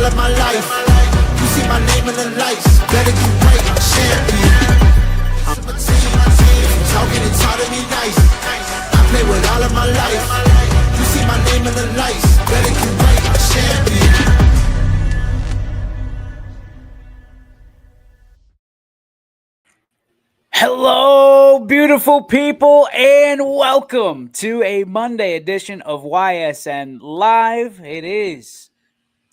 all of my life. You see my name in the lights, better get right, I'm a champion. I'm a team, if you talking and talk to me nice. I play with all of my life. You see my name in the lights, better get right, I'm a champion. Hello, beautiful people, and welcome to a Monday edition of YSN Live. It is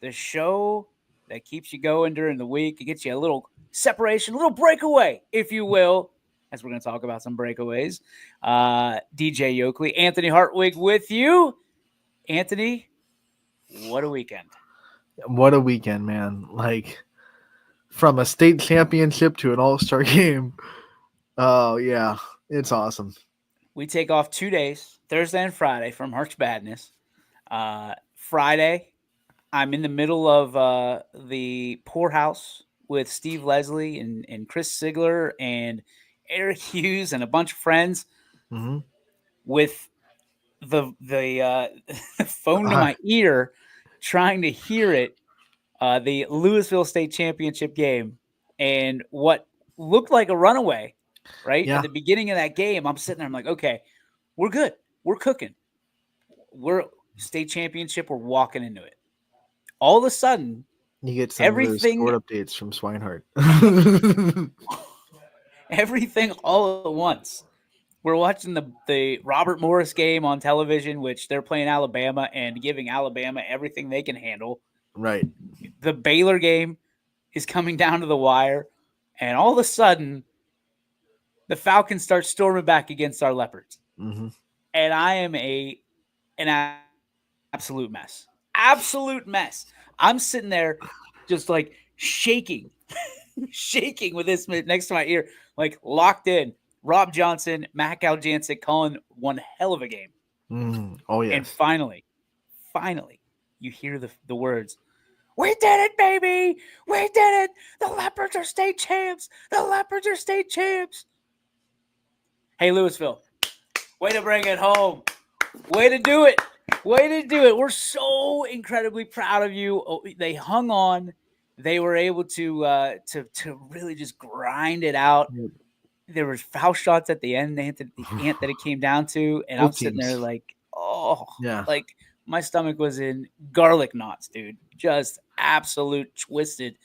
the show that keeps you going during the week. It gets you a little separation, a little breakaway, if you will, as we're going to talk about some breakaways. DJ Yoakley, Anthony Hartwig with you. Anthony, what a weekend. What a weekend, man. Like, from a state championship to an all-star game. Oh, yeah. It's awesome. We take off 2 days, Thursday and Friday, from March Madness. Friday, I'm in the middle of the poorhouse with Steve Leslie and Chris Sigler and Eric Hughes and a bunch of friends Mm-hmm. with the phone to my ear, trying to hear it. The Louisville State Championship game, and what looked like a runaway, right? Yeah. At the beginning of that game, I'm sitting there, I'm like, okay, we're good. We're cooking. We're state championship. We're walking into it. All of a sudden, You get some everything- of those score updates from Swinehart. everything all at once. We're watching the Robert Morris game on television, which they're playing Alabama and giving Alabama everything they can handle. Right. The Baylor game is coming down to the wire, and all of a sudden, the Falcons start storming back against our Leopards. Mm-hmm. And I am an absolute mess. Absolute mess. I'm sitting there just like shaking, shaking with this next to my ear, like locked in. Rob Johnson, Mac Aljancic calling one hell of a game. Mm-hmm. Oh, yes. And finally, you hear the words, "We did it, baby! We did it! The Leopards are state champs! The Leopards are state champs!" Hey, Louisville, way to bring it home. Way to do it. Way to do it. We're so incredibly proud of you. Oh, they hung on. They were able to really just grind it out. Yep. There was foul shots at the end that it came down to, and Both I'm sitting teams. there like, oh, Yeah. like my stomach was in garlic knots, dude. Just absolute twisted.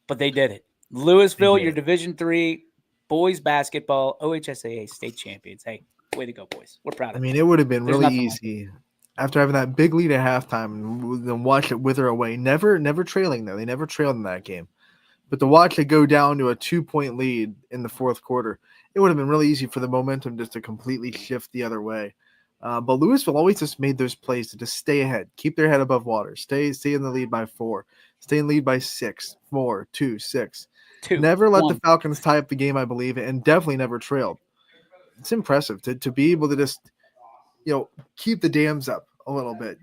But they did it. Louisville, your Division III boys basketball OHSAA state champions. Hey, way to go, boys. We're proud of I you. mean, it would have been There's really nothing like easy after having that big lead at halftime and then watch it wither away. Never trailing, though. They never trailed in that game. But to watch it go down to a 2-point lead in the fourth quarter, it would have been really easy for the momentum just to completely shift the other way. But Louisville always just made those plays to just stay ahead, keep their head above water, stay in the lead by 4, stay in lead by 6, 4, 2, 6. Never let the Falcons tie up the game, I believe, and definitely never trailed. It's impressive to be able to just, keep the dams up a little bit,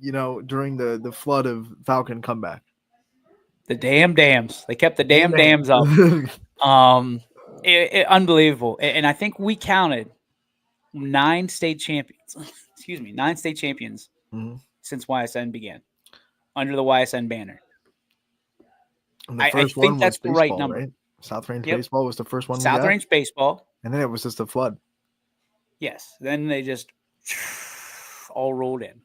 during the flood of Falcon comeback. The damn dams. They kept the damn dams up. Unbelievable. And I think we counted 9 state champions. Excuse me, 9 state champions since YSN began under the YSN banner. And the I first think one was that's the baseball, right number. right? South Range Baseball was the first one. South Range Baseball. And then it was just a flood. Yes. Then they just all rolled in.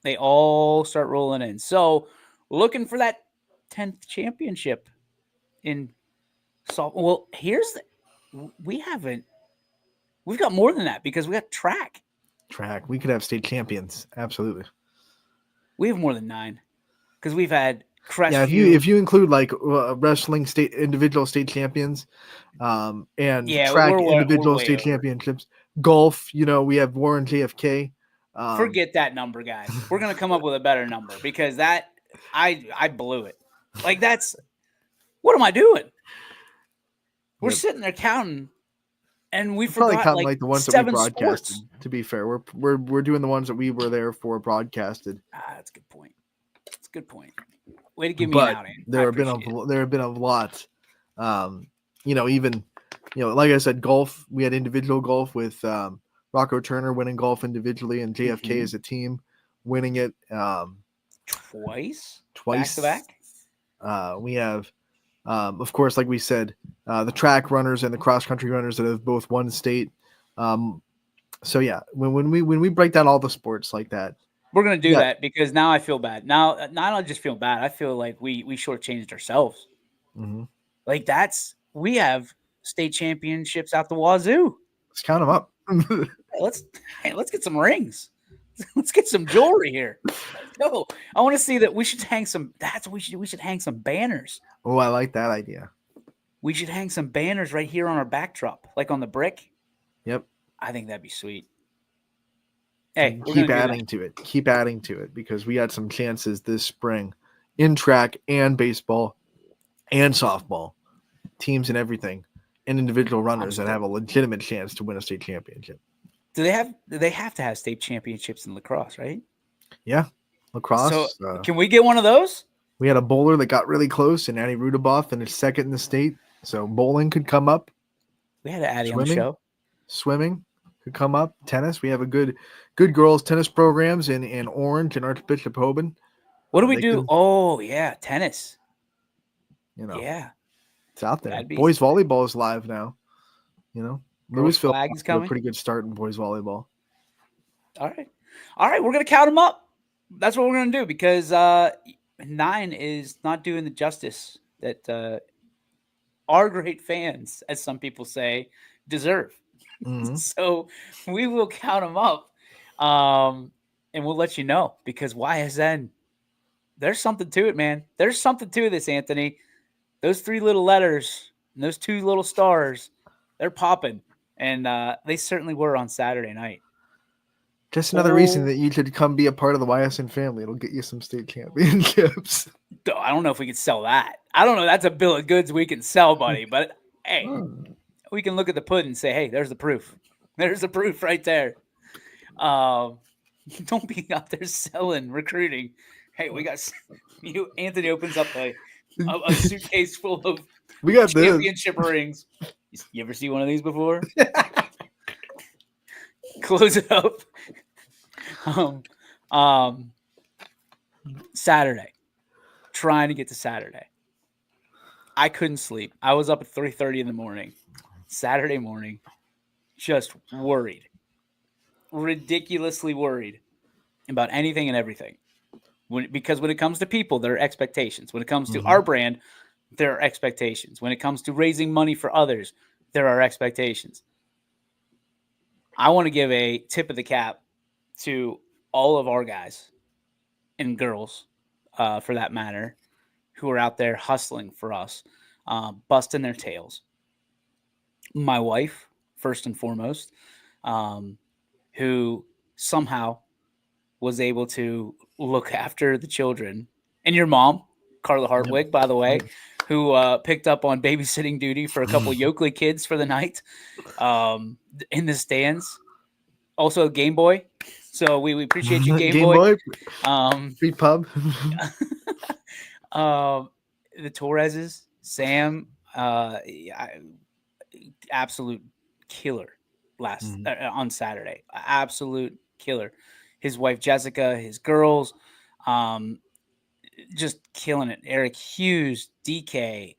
They all start rolling in. So looking for that 10th championship in softball. Well, we've got more than that because we got track. We could have state champions. Absolutely. We have more than 9 because we've had Crestview. Yeah, if you include like wrestling individual state champions, and track individual state championships, golf. We have Warren JFK. Forget that number, guys. We're gonna come up with a better number because that I blew it. Like what am I doing? We're sitting there counting, and we forgot probably counting like the ones that we broadcasted. Sports. To be fair, we're doing the ones that we were there for broadcasted. That's a good point. That's a good point. Way to give me an outing. There have been a lot. Even like I said, golf. We had individual golf with Rocco Turner winning golf individually, and JFK as a team winning it. twice. Twice. Back to back. We have, of course, like we said, the track runners and the cross country runners that have both won state. So yeah, when we break down all the sports like that, We're gonna do Yeah. that because now I feel bad. Now, not only just feel bad, I feel like we shortchanged ourselves. mhm, Like we have state championships out the wazoo. let's count them up. Let's get some rings. Let's get some jewelry here. Let's go. I want to see that. We should hang some. That's what we should. We should hang some banners. Oh, I like that idea. We should hang some banners right here on our backdrop, like on the brick. Yep. I think that'd be sweet. Hey, we're Keep gonna do that. adding to it. Keep adding to it because we had some chances this spring in track and baseball and softball, teams and everything, and individual runners that have a legitimate chance to win a state championship. Do they have to have state championships in lacrosse, right? Yeah, lacrosse. So can we get one of those? We had a bowler that got really close, and Annie Rudaboff finished second in the state. So bowling could come up. We had Addie on the Swimming? show. Swimming could come up. Tennis. We have a good girls tennis programs in Orange and Archbishop Hoban. What do we They do? could- Oh yeah, tennis. You know, Yeah, it's out there. That'd be- Boys volleyball is live now. You know, Girls Louisville flag is off to a coming. pretty good start in boys volleyball. All right. We're gonna count them up. That's what we're gonna do because 9 is not doing the justice that our great fans, as some people say, deserve. Mhm. So we will count them up, and we'll let you know because YSN. There's something to it, man. There's something to this, Anthony. Those 3 little letters and those 2 little stars, they're popping, and they certainly were on Saturday night. Just another reason Oh. that you should come be a part of the YSN family. It'll get you some state championships. I don't know if we could sell that. I don't know. That's a bill of goods we can sell, buddy. But hey, we can look at the pudding and say, hey, there's the proof. There's the proof right there. Don't be out there selling, recruiting. Hey, we got you. Anthony opens up a suitcase full of We got this. championship rings. You ever see one of these before? Close it up. Saturday. Trying to get to Saturday. I couldn't sleep. I was up at 3:30 in the morning. Saturday morning. Just worried. Ridiculously worried about anything and everything. Because when it comes to people, there are expectations. When it comes to our brand, there are expectations. When it comes to raising money for others, there are expectations. I want to give a tip of the cap to all of our guys and girls, for that matter, who are out there hustling for us, busting their tails. My wife, first and foremost, who somehow was able to look after the children, and your mom, Carla Hartwig, by the way, who picked up on babysitting duty for a couple Yoakley kids for the night, in the stands. Also, Game Boy. So we appreciate you, Game Boy. Street pub. The Torreses, Sam, absolute killer on Saturday. Absolute killer. His wife Jessica, his girls, just killing it. Eric Hughes, DK,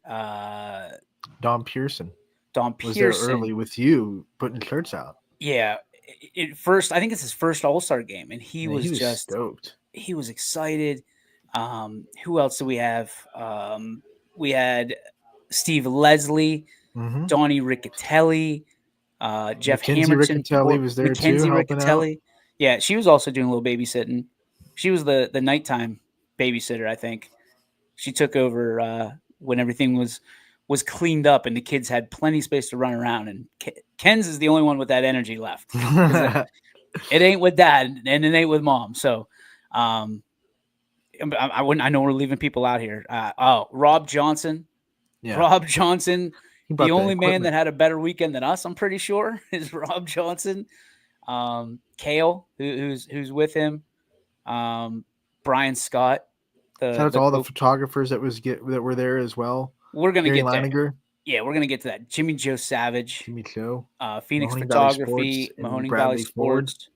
Don Pearson was there Pearson. early with you putting shirts out. Yeah. First, I think it's his first All-Star game, and he Man, was he was just stoked. he was excited. Who else do we have? We had Steve Leslie, Mhm. Donnie Riccatelli, Jeff Mackenzie Hamilton. Riccatelli was there too, Mackenzie helping out. Riccatelli. Yeah, she was also doing a little babysitting. She was the nighttime babysitter, I think. She took over when everything was cleaned up and the kids had plenty of space to run around. And Ken's is the only one with that energy left. It ain't with dad and it ain't with mom. So I know we're leaving people out here. Rob Johnson. Yeah. Rob Johnson, He brought the only man equipment. that had a better weekend than us, I'm pretty sure, is Rob Johnson. Kale, who's with him. Brian Scott. Shout out to all the photographers that were there as well. We're gonna Gary get there. Leininger, Yeah, we're gonna get to that. Jimmy Joe Savage, Jimmy Cho. Phoenix Mahoning Valley Photography, Sports, and Mahoning Bradley Valley Ford. Sports.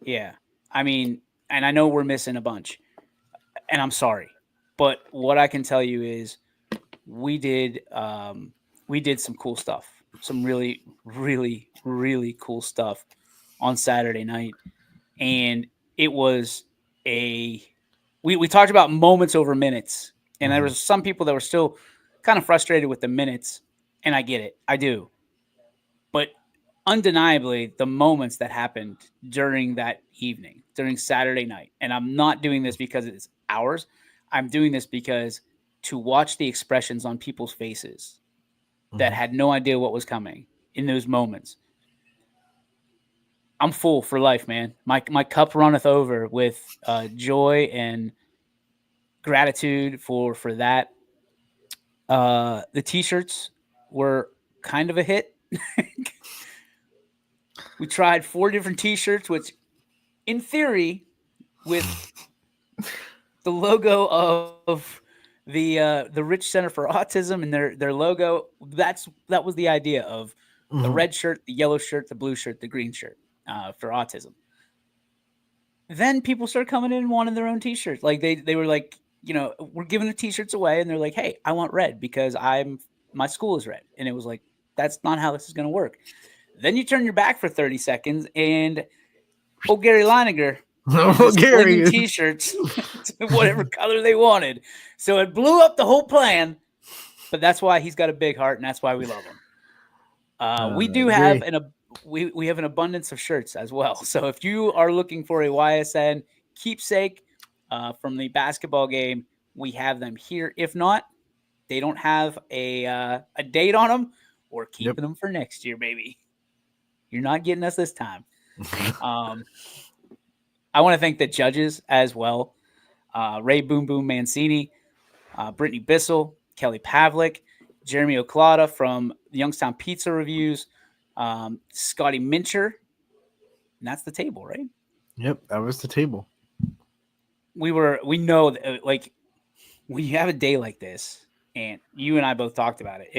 Yeah, I mean, and I know we're missing a bunch. and I'm sorry, but what I can tell you is we did some cool stuff, some really, really, really cool stuff on Saturday night, and it was we talked about moments over minutes, and there was some people that were still kind of frustrated with the minutes, and I get it, I do, but undeniably the moments that happened during that evening, during Saturday night, and I'm not doing this because it's ours, I'm doing this because to watch the expressions on people's faces that had no idea what was coming in those moments. I'm full for life, man. My cup runneth over with joy and gratitude for that. The t-shirts were kind of a hit. We tried 4 different t-shirts, which in theory, with the logo of the Rich Center for Autism and their logo, that was the idea of the red shirt, the yellow shirt, the blue shirt, the green shirt for autism. Then people started coming in and wanting their own t-shirts. Like they were like, we're giving the t-shirts away, and they're like, hey, I want red because my school is red. And it was like, that's not how this is going to work. Then you turn your back for 30 seconds, and Gary Leininger Gary t-shirts to whatever color they wanted. So it blew up the whole plan. But that's why he's got a big heart, and that's why we love him. We do have we have an abundance of shirts as well. So if you are looking for a YSN keepsake from the basketball game, we have them here. If not, they don't have a date on them. We're keeping them for next year, baby. You're not getting us this time. I want to thank the judges as well. Ray Boom Boom Mancini, Brittany Bissell, Kelly Pavlik, Jeremy Oclada from the Youngstown Pizza Reviews, Scotty Mincher. And that's the table, right? Yep, that was the table. We know that, like, when you have a day like this, and you and I both talked about it,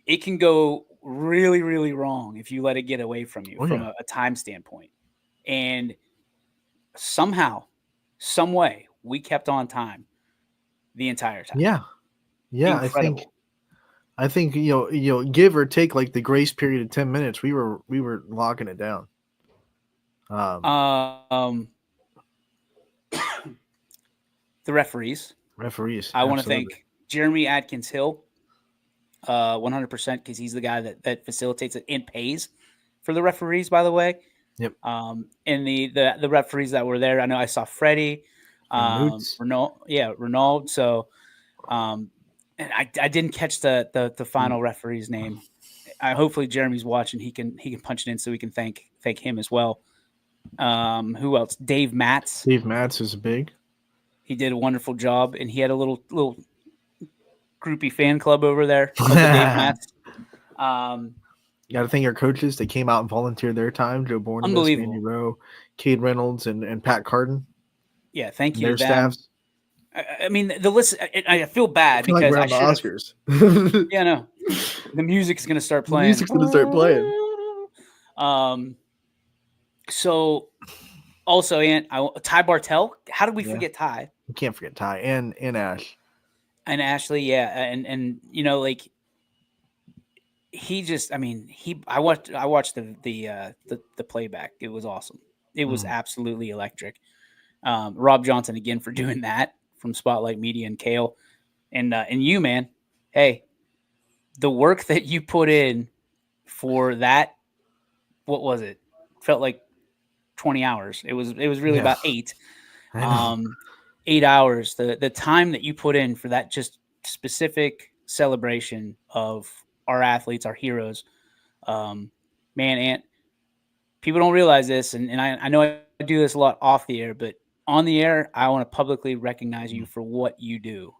it can go really, really wrong if you let it get away from you from a time standpoint. And somehow, some way, we kept on time the entire time. Yeah. Incredible. I think give or take like the grace period of 10 minutes, we were locking it down. The referees. I want to thank Jeremy Adkins Hill 100% because he's the guy that facilitates it and pays for the referees, by the way. Yep. And the referees that were there, I know I saw Freddie, Renaud. So, and I didn't catch the final referee's name. Hopefully Jeremy's watching. He can punch it in so we can thank him as well. Who else? Dave Matz. Dave Matz is big. He did a wonderful job, and he had a little groupie fan club over there. Dave Matz. Got to thank our coaches. They came out and volunteered their time. Joe Bornabas, Andy Rowe, Cade Reynolds, and Pat Carden. Yeah, thank you to their staffs. I mean, the list. I feel bad because like we're on the Oscars. Yeah, no. The music's gonna start playing. The music's gonna start playing. So, also, Ty Bartell. How did we forget Ty? We can't forget Ty and Ash. And Ashley, yeah, and like he just. I mean, I watched the playback. It was awesome. It was absolutely electric. Rob Johnson again for doing that from Spotlight Media and Kale, and you, man. Hey, the work that you put in for that, what was it? Felt like 20 hours. It was really about 8. 8 hours. The time that you put in for that just specific celebration of our athletes, our heroes. Man, Ant, people don't realize this, and I know I do this a lot off the air, but on the air, I want to publicly recognize you for what you do.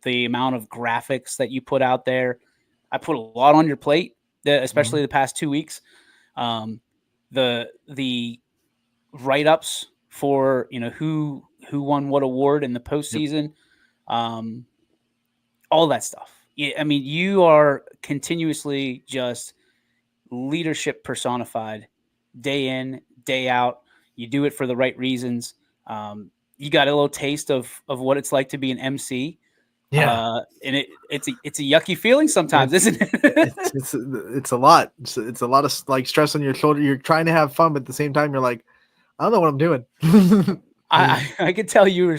The amount of graphics that you put out there. I put a lot on your plate, especially the past 2 weeks. The write-ups for who won what award in the postseason, all that stuff. Yeah, I mean, you are continuously just leadership personified, day in, day out. You do it for the right reasons. you got a little taste of what it's like to be an MC. Yeah. And it's a yucky feeling sometimes, isn't it? It's a lot. It's a lot of like stress on your shoulder. You're trying to have fun, but at the same time, you're like, I don't know what I'm doing. I could tell your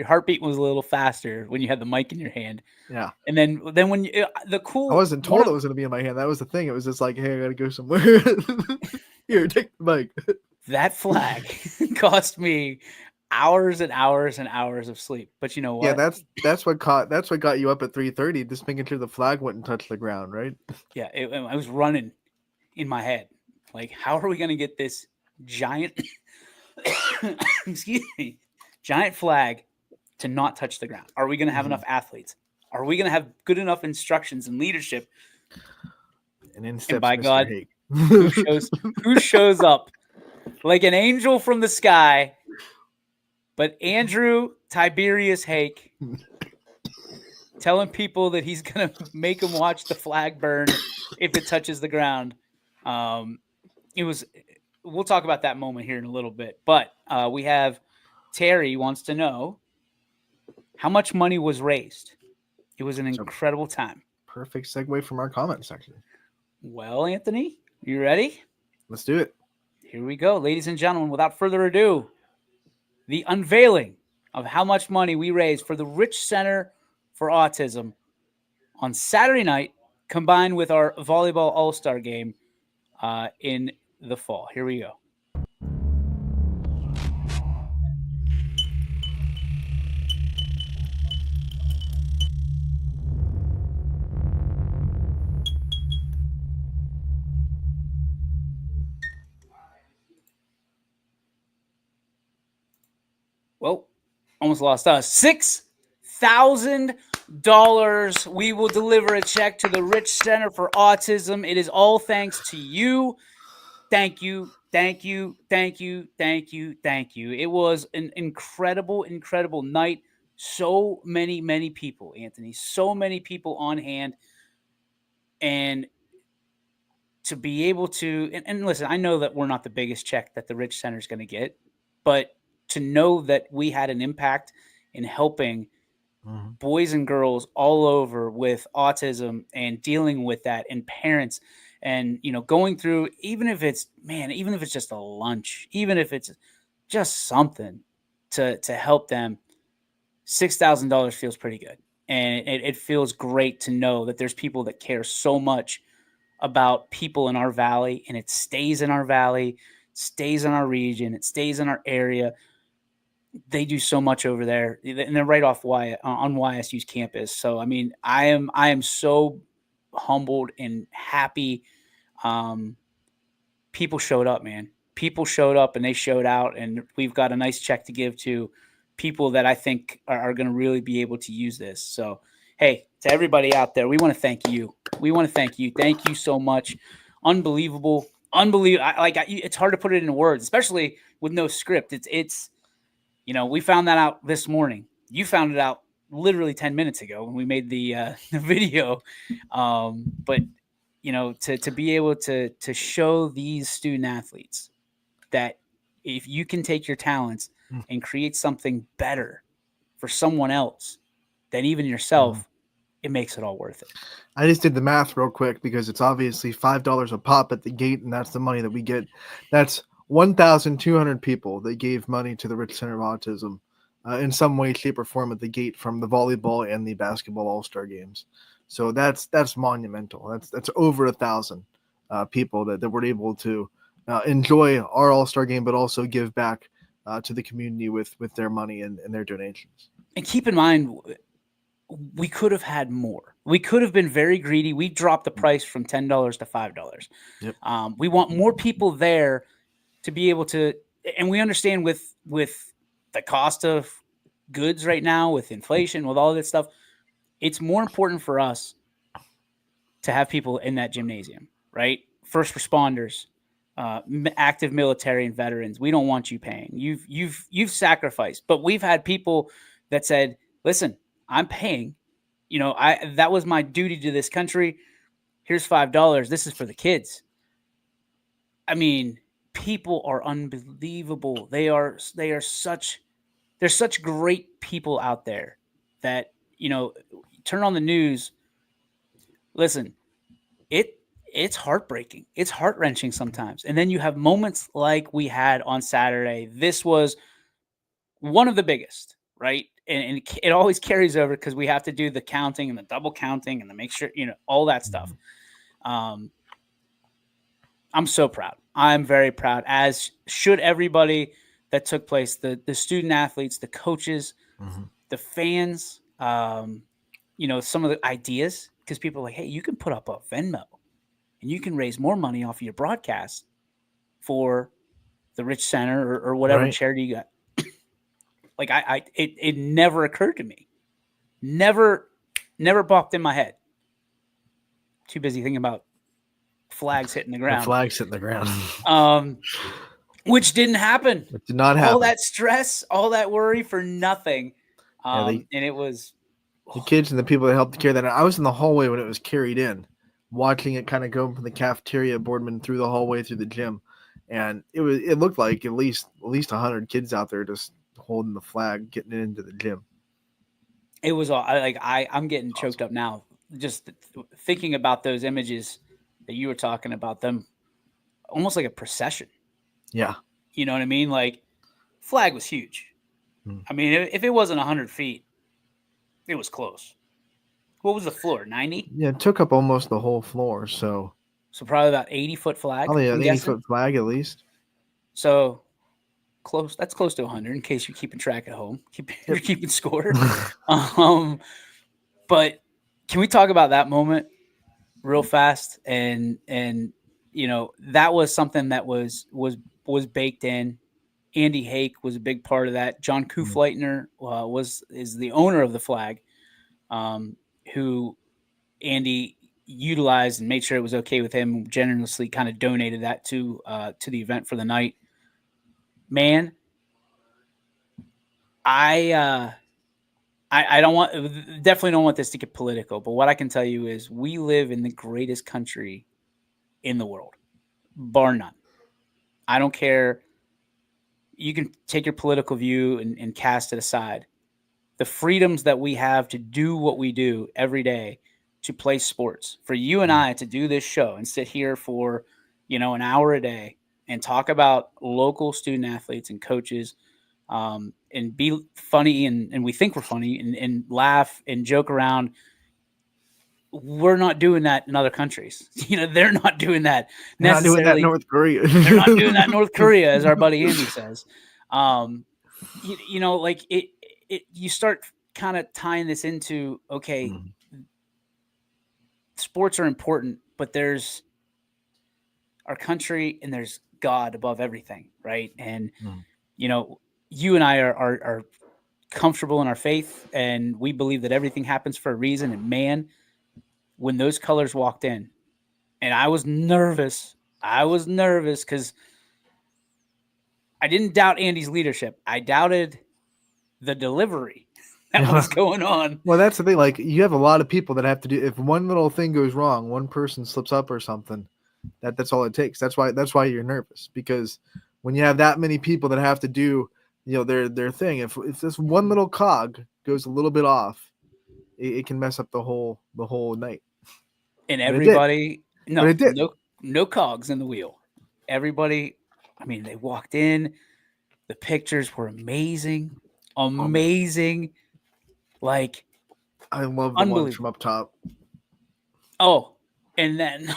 heartbeat was a little faster when you had the mic in your hand. Yeah. And then when you, the cool, I wasn't told it was going to be in my hand. That was the thing. It was just like, hey, I got to go somewhere. Here, take the mic. That flag cost me hours and hours and hours of sleep. But you know what? Yeah, that's what got you up at 3:30, just making sure the flag wouldn't touch the ground, right? Yeah, I was running in my head. Like, how are we going to get this giant, excuse me, giant flag to not touch the ground? Are we going to have enough athletes? Are we going to have good enough instructions and leadership? And by Mr. God, Hake. who shows up like an angel from the sky, but Andrew Tiberius Hake telling people that he's going to make them watch the flag burn if it touches the ground. We'll talk about that moment here in a little bit, but we have Terry wants to know how much money was raised. It was an incredible time. Perfect segue from our comment section. Well, Anthony, you ready? Let's do it. Here we go. Ladies and gentlemen, without further ado, the unveiling of how much money we raised for the Rich Center for Autism on Saturday night, combined with our volleyball all-star game in the fall. Here we go. Well, almost lost us. $6,000. We will deliver a check to the Rich Center for Autism. It is all thanks to you. Thank you. Thank you. Thank you. Thank you. Thank you. It was an incredible, incredible night. So many people, Anthony. So many people on hand. And to be able to, and listen, I know that we're not the biggest check that the Rich Center is going to get, but to know that we had an impact in helping boys and girls all over with autism and dealing with that, and parents, and going through, even if it's just a lunch, even if it's just something to help them, $6,000 feels pretty good. And it feels great to know that there's people that care so much about people in our valley, and it stays in our valley, stays in our region, it stays in our area. They do so much over there, and they're right off on YSU's campus. So, I mean, I am so humbled and happy. People showed up, man. People showed up and they showed out, and we've got a nice check to give to people that I think are going to really be able to use this. So, hey, to everybody out there, we want to thank you. We want to thank you. Thank you so much. Unbelievable. It's hard to put it into words, especially with no script. It's we found that out this morning. You found it out literally 10 minutes ago when we made the video. But to be able to show these student athletes that if you can take your talents and create something better for someone else than even yourself, it makes it all worth it. I just did the math real quick because it's obviously $5 a pop at the gate, and that's the money that we get. That's 1,200 people that gave money to the Rich Center of Autism in some way, shape, or form at the gate from the volleyball and the basketball all-star games. So that's monumental. That's over 1,000 people that were able to enjoy our all-star game, but also give back to the community with their money and their donations. And keep in mind, we could have had more. We could have been very greedy. We dropped the price from $10 to $5. Yep. We want more people there to be able to, and we understand with the cost of goods right now, with inflation, with all this stuff, it's more important for us to have people in that gymnasium, right? First responders, active military and veterans. We don't want you paying. You've sacrificed, but we've had people that said, listen, I'm paying, that was my duty to this country. Here's $5. This is for the kids. I mean, people are unbelievable. They are such there's such great people out there that, turn on the news. Listen, it's heartbreaking. It's heart-wrenching sometimes. And then you have moments like we had on Saturday. This was one of the biggest, right? And it always carries over because we have to do the counting and the double counting and to make sure, all that stuff. I'm so proud. I'm very proud, as should everybody that took place, the student athletes, the coaches, the fans, some of the ideas, because people are like, hey, you can put up a Venmo and you can raise more money off of your broadcast for the Rich Center or whatever charity you got. Like it never occurred to me. Never popped in my head. Too busy thinking about flags hitting the ground. Which didn't happen. It did not happen. All that stress, all that worry for nothing. And it was the kids and the people that helped carry that. I was in the hallway when it was carried in, watching it kind of go from the cafeteria Boardman through the hallway through the gym, and it looked like at least 100 kids out there just holding the flag, getting it into the gym. It was all I'm getting choked up now just thinking about those images that you were talking about, them almost like a procession. Yeah. You know what I mean? Like, flag was huge. I mean, if it wasn't 100 feet, it was close. What was the floor? 90? Yeah, it took up almost the whole floor. So probably about 80-foot flag. Probably an 80-foot flag at least. So close. That's close to 100 in case you're keeping track at home. You're keeping score. But can we talk about that moment real fast? And that was something that was baked in. Andy Hake was a big part of that. John Kufleitner is the owner of the flag, who Andy utilized and made sure it was okay with him. Generously kind of donated that to the event for the night. Man, I definitely don't want this to get political, but what I can tell you is we live in the greatest country in the world, bar none. I don't care. You can take your political view and cast it aside. The freedoms that we have to do what we do every day, to play sports, for you and I to do this show and sit here for, an hour a day and talk about local student athletes and coaches, and be funny and we think we're funny and laugh and joke around. We're not doing that in other countries. They're not doing that necessarily. They're not doing that in North Korea. They're not doing that in North Korea, as our buddy Andy says. You start kind of tying this into, okay, sports are important, but there's our country and there's God above everything, right? And, you and I are comfortable in our faith, and we believe that everything happens for a reason. And man, when those colors walked in, and I was nervous because I didn't doubt Andy's leadership. I doubted the delivery that was going on. Well, that's the thing. Like, you have a lot of people that have to do. If one little thing goes wrong, one person slips up or something, that's all it takes. That's why you're nervous, because when you have that many people that have to do, their thing. If this one little cog goes a little bit off, it can mess up the whole night. And everybody, no cogs in the wheel. Everybody, I mean, they walked in. The pictures were amazing. Like, I love the ones from up top. Oh, and then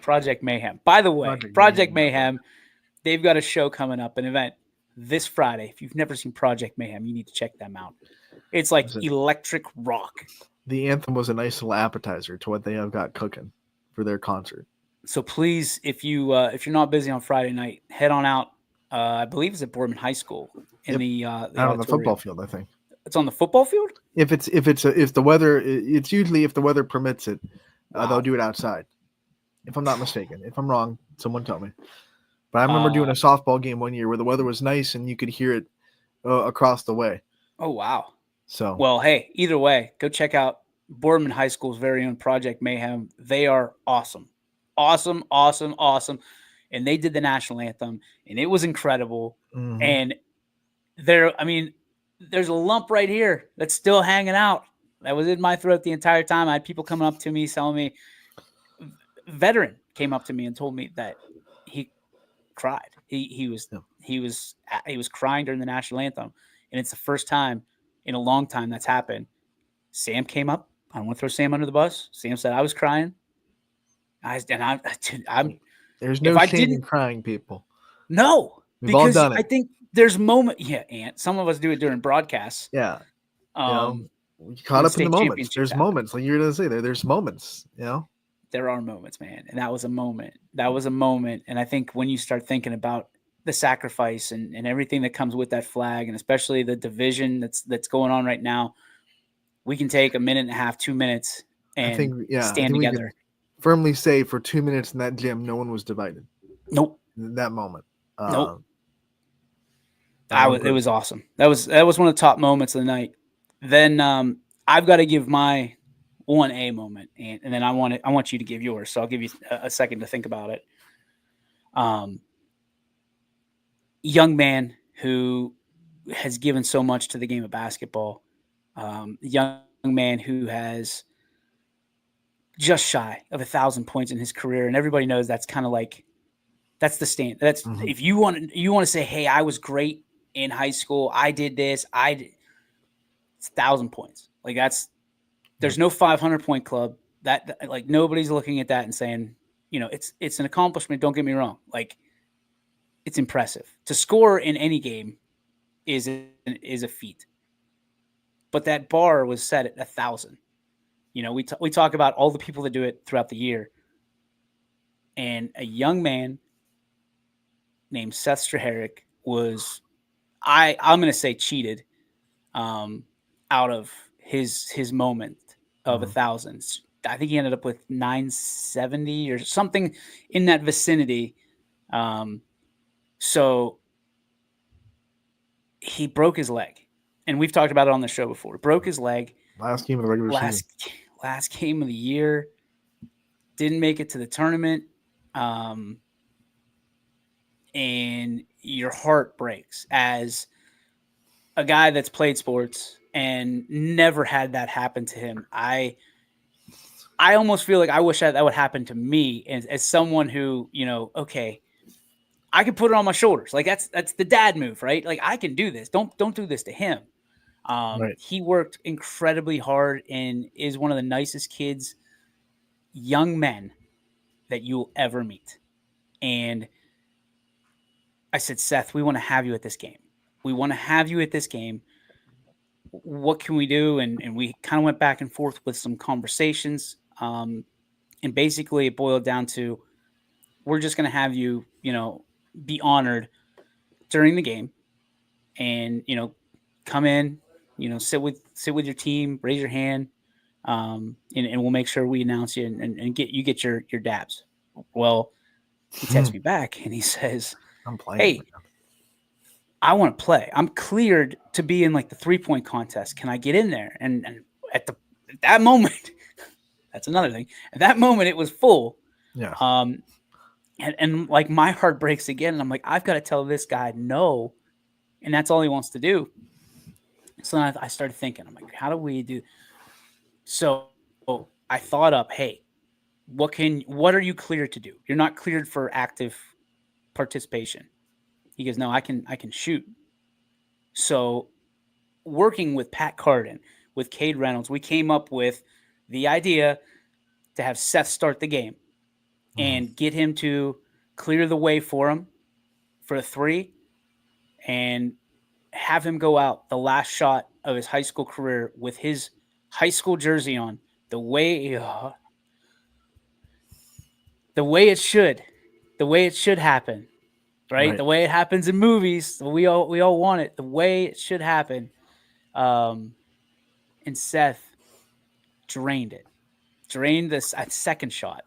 Project Mayhem. By the way, Project Mayhem, they've got a show coming up, an event this Friday. If you've never seen Project Mayhem, you need to check them out. It's like electric rock. The anthem was a nice little appetizer to what they have got cooking for their concert. So please, if you're not busy on Friday night, head on out. I believe it's at Boardman High School in the out on the football field. I think it's on the football field. If the weather, it's usually if the weather permits it, they'll do it outside. If I'm not mistaken. If I'm wrong, someone tell me. But I remember doing a softball game one year where the weather was nice and you could hear it across the way. Oh, wow. So, well, hey, either way, go check out Boardman High School's very own Project Mayhem. They are awesome. Awesome. And they did the national anthem, and it was incredible. Mm-hmm. And there's a lump right here that's still hanging out. That was in my throat the entire time. I had people coming up to me telling me, veteran came up to me and told me that he cried. He was crying during the national anthem, and it's the first time in a long time that's happened. Sam came up. I don't want to throw Sam under the bus. Sam said I was crying. I'm There's if no I shame in didn't crying, people. no We've all because done I it. think there's Ant. Some of us do it during broadcasts. Yeah. You know, you when caught up in the state moments. championships There's happen. moments, like you're gonna say there's moments, you know. There are moments, man, and that was a moment. And I think when you start thinking about the sacrifice and everything that comes with that flag, and especially the division that's going on right now, we can take a minute and a half, 2 minutes, and I think we stand can together. firmly say for 2 minutes in that gym, no one was divided. Nope. In that moment. Nope. It It was awesome. That was one of the top moments of the night. Then I've got to give my 1A moment, and then I want you to give yours. So I'll give you a second to think about it. Young man who has given so much to the game of basketball. Young man who has just shy of 1,000 points in his career, and everybody knows that's kind of like that's the stand. That's if you want to say, hey, I was great in high school. I did this. It's 1,000 points. Like there's no 500 point club that like nobody's looking at that and saying, it's an accomplishment. Don't get me wrong. Like it's impressive to score in any game is a feat, but that bar was set at 1,000. We talk about all the people that do it throughout the year, and a young man named Seth Straharic was, I'm going to say, cheated out of his moment of 1,000. I think he ended up with 970 or something in that vicinity. So he broke his leg, and we've talked about it on the show before. Broke his leg. Last game of the regular season. Last game of the year. Didn't make it to the tournament. And your heart breaks as a guy that's played sports and never had that happen to him. I almost feel like I wish that would happen to me as someone who, okay, I can put it on my shoulders. Like that's the dad move, right? Like I can do this. Don't do this to him. Right. He worked incredibly hard and is one of the nicest kids, young men that you'll ever meet. And I said, Seth, we want to have you at this game. We want to have you at this game. What can we do? And we kind of went back and forth with some conversations. And basically it boiled down to, we're just going to have you, be honored during the game and, come in, sit with your team, raise your hand. And we'll make sure we announce you and get your dabs. Well, he texts me back and he says, I'm playing. Hey, I want to play. I'm cleared to be in like the 3-point contest. Can I get in there? And at that moment, that's another thing. At that moment, it was full. Yeah. And like my heart breaks again. And I'm like, I've got to tell this guy no. And that's all he wants to do. So then I started thinking, I'm like, how do we do? So I thought up, hey, what are you cleared to do? You're not cleared for active participation. He goes, no, I can shoot. So working with Pat Carden, with Cade Reynolds, we came up with the idea to have Seth start the game and get him to clear the way for him for a 3 and have him go out the last shot of his high school career with his high school jersey on, the way it should happen. Right? The way it happens in movies, we all want it. The way it should happen, and Seth drained this second shot.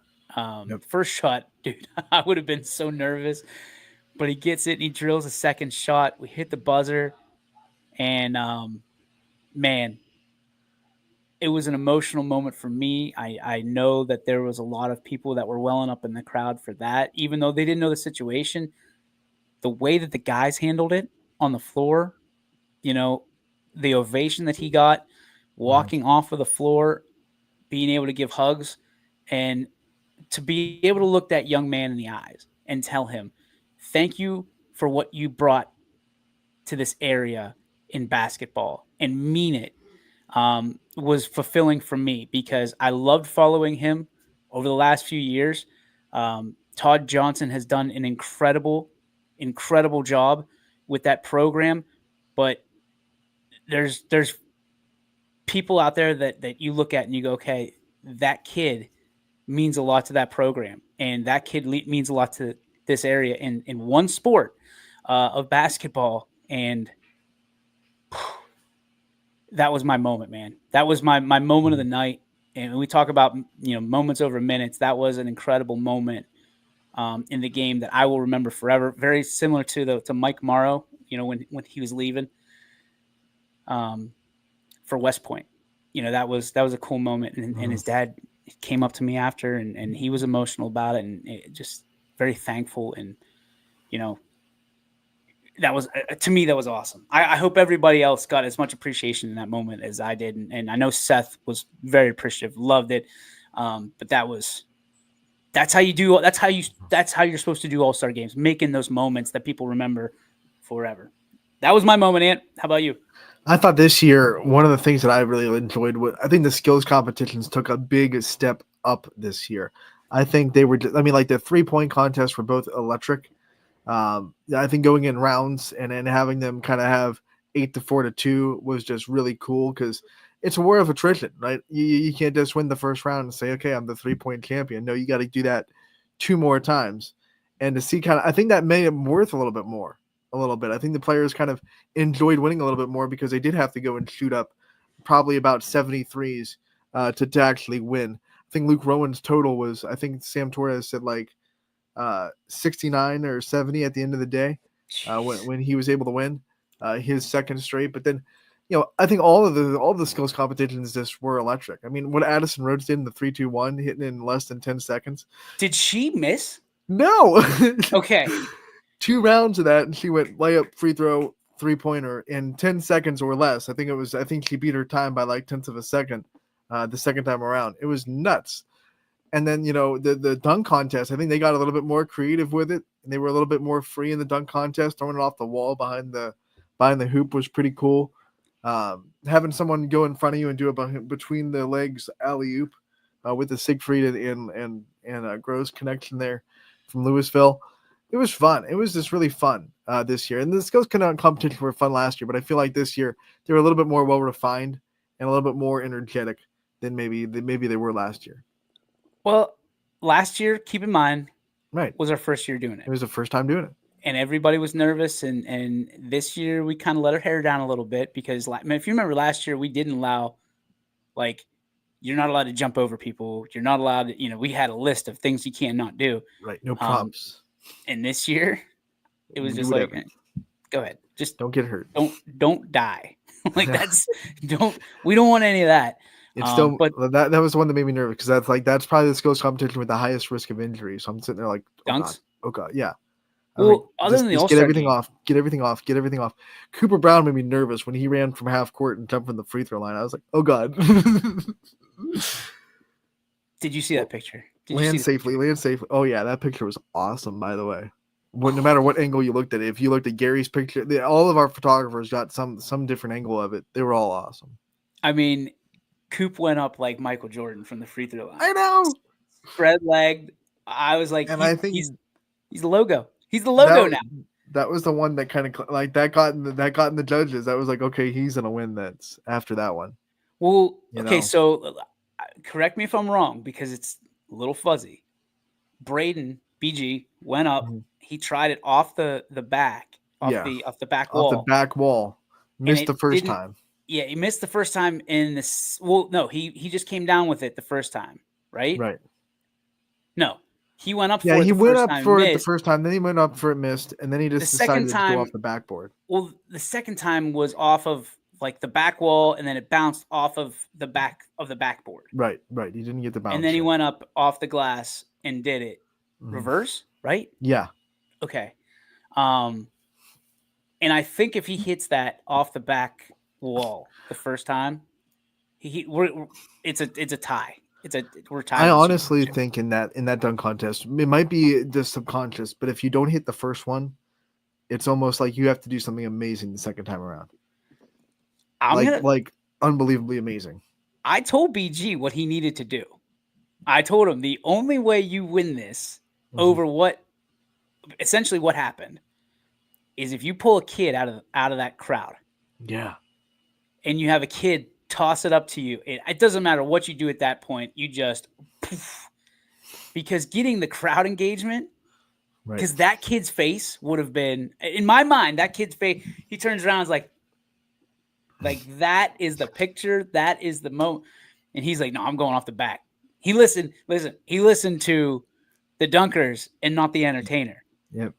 First shot, dude, I would have been so nervous, but he gets it and he drills a second shot. We hit the buzzer, and man, it was an emotional moment for me. I know that there was a lot of people that were welling up in the crowd for that, even though they didn't know the situation. The way that the guys handled it on the floor you know, the ovation that he got, walking off of the floor, being able to give hugs, and to be able to look that young man in the eyes and tell him, thank you for what you brought to this area in basketball and mean it, was fulfilling for me because I loved following him over the last few years. Todd Johnson has done an incredible job with that program, but there's people out there that you look at and you go, okay, that kid means a lot to that program, and that kid means a lot to this area in one sport of basketball. And that was my moment, man. That was my moment of the night. And when we talk about, you know, moments over minutes, that was an incredible moment in the game that I will remember forever. Very similar to Mike Morrow, you know, when he was leaving for West Point. You know, that was a cool moment. And his dad came up to me after, and he was emotional about it, and it just very thankful. And, you know, that was, to me, that was awesome. I hope everybody else got as much appreciation in that moment as I did. And I know Seth was very appreciative, loved it. But that's how you're supposed to do All-Star games, making those moments that people remember forever. That was my moment, Ant. How about you? I thought this year, one of the things that I really enjoyed was, I think the skills competitions took a big step up this year. I think they were, like the 3-point contests were both electric. I think going in rounds and then having them kind of have 8-4-2 was just really cool because it's a war of attrition, right? You can't just win the first round and say, okay, I'm the 3-point champion. No, you got to do that 2 more times. And to see I think that made it worth a little bit. I think the players kind of enjoyed winning a little bit more because they did have to go and shoot up probably about 73s to actually win. I think Luke Rowan's total was, I think Sam Torres said 69 or 70 at the end of the day when he was able to win his second straight. But then, you know, I think all of the skills competitions just were electric. I mean, what Addison Rhodes did in the 3-2-1, hitting in less than 10 seconds. Did she miss? No. Okay. 2 rounds of that, and she went layup, free throw, 3-pointer in 10 seconds or less. I think she beat her time by 10ths of a second the second time around. It was nuts. And then, you know, the dunk contest, I think they got a little bit more creative with it, and they were a little bit more free in the dunk contest. Throwing it off the wall behind the hoop was pretty cool. Having someone go in front of you and do it between the legs alley-oop with the Siegfried and Gross connection there from Louisville. It was fun. It was just really fun this year. And the skills competition were fun last year, but I feel like this year they were a little bit more well-refined and a little bit more energetic than maybe they were last year. Well, last year, keep in mind, right, was our first year doing it. It was the first time doing it. And everybody was nervous. And this year, we kind of let our hair down a little bit because, if you remember last year, we didn't allow, you're not allowed to jump over people. You're not allowed to, we had a list of things you can't not do. Right, no props. And this year, it was just go ahead. Just don't get hurt. Don't die. We don't want any of that. It's still, but that was the one that made me nervous because that's probably the skills competition with the highest risk of injury. So I'm sitting there dunks. Oh God, yeah. Well, other than the All-Star get everything off. Cooper Brown made me nervous when he ran from half court and jumped from the free throw line. I was like, oh God. Did you see that picture? Land safely. Oh yeah, that picture was awesome. By the way, no matter what angle you looked at it, if you looked at Gary's picture, all of our photographers got some different angle of it. They were all awesome. I mean, Coop went up like Michael Jordan from the free throw line. I know. Spread legged. I was like, and I think he's the logo. He's the logo now. That was the one that kind of that got in the judges. That was like, okay, he's gonna win. That's after that one. Well, okay, so correct me if I'm wrong because it's a little fuzzy. Braden BG went up. Mm-hmm. He tried it off the back, off the back wall. Off the back wall. Missed the first time. Yeah, he missed the first time in this. Well, no, he just came down with it the first time, right? Right. No, he went up. Yeah, he went up for it the first time. Then he went up for it, missed, and then he just decided to go off the backboard. Well, the second time was off of the back wall, and then it bounced off of the back of the backboard. Right. He didn't get the bounce. And then he went up off the glass and did it reverse, right? Yeah. Okay. And I think if he hits that off the back wall the first time, it's a tie. We're tied. I for the honestly championship. think in that dunk contest, it might be just subconscious, but if you don't hit the first one, it's almost like you have to do something amazing the second time around. Like unbelievably amazing. I told BG what he needed to do. I told him the only way you win this over what essentially what happened is if you pull a kid out of that crowd. Yeah. And you have a kid toss it up to you. It doesn't matter what you do at that point. You just poof, because getting the crowd engagement, because that kid's face would have been, in my mind, that kid's face, he turns around and is like that is the picture. That is the moment. And he's like, no, I'm going off the back. He listened to the dunkers and not the entertainer. Yep.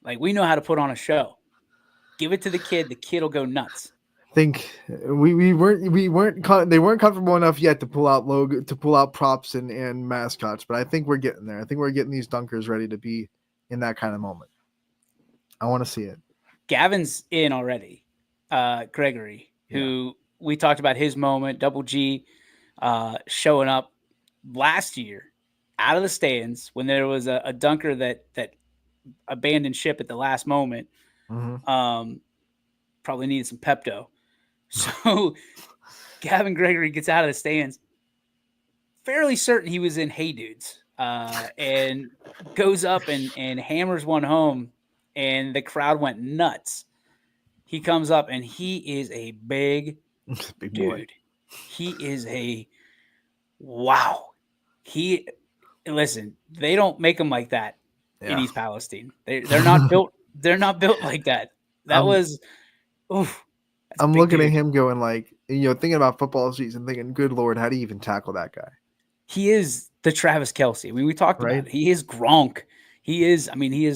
Like, we know how to put on a show. Give it to the kid. The kid will go nuts. I think they weren't comfortable enough yet to pull out props and mascots, but I think we're getting there. I think we're getting these dunkers ready to be in that kind of moment. I want to see it. Gavin's in already. Gregory, who we talked about his moment, Double G showing up last year out of the stands when there was a dunker that abandoned ship at the last moment. Probably needed some Pepto. So Gavin Gregory gets out of the stands, fairly certain he was in Hey Dudes, and goes up and hammers one home, and the crowd went nuts. He comes up, and he is a big dude. Boy. He is a wow. Listen, they don't make him like that in East Palestine. They're not built. They're not built like that. That was. Oof. I'm looking at him going like, thinking about football season, thinking, good Lord, how do you even tackle that guy? He is the Travis Kelce. I mean, we talked about it. He is Gronk. He is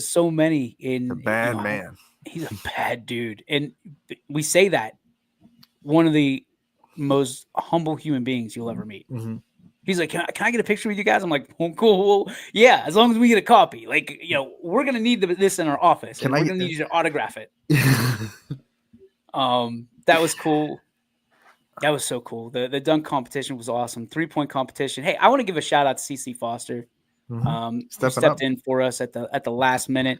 so many in a bad man. He's a bad dude. And we say that one of the most humble human beings you'll ever meet. Mm-hmm. He's like, can I get a picture with you guys? I'm like, oh, cool. Yeah, as long as we get a copy. Like, we're going to need this in our office. We're going to need you to autograph it. That was cool. That was so cool. The dunk competition was awesome. 3-point competition. Hey, I want to give a shout out to CC Foster. Who stepped in for us at the last minute.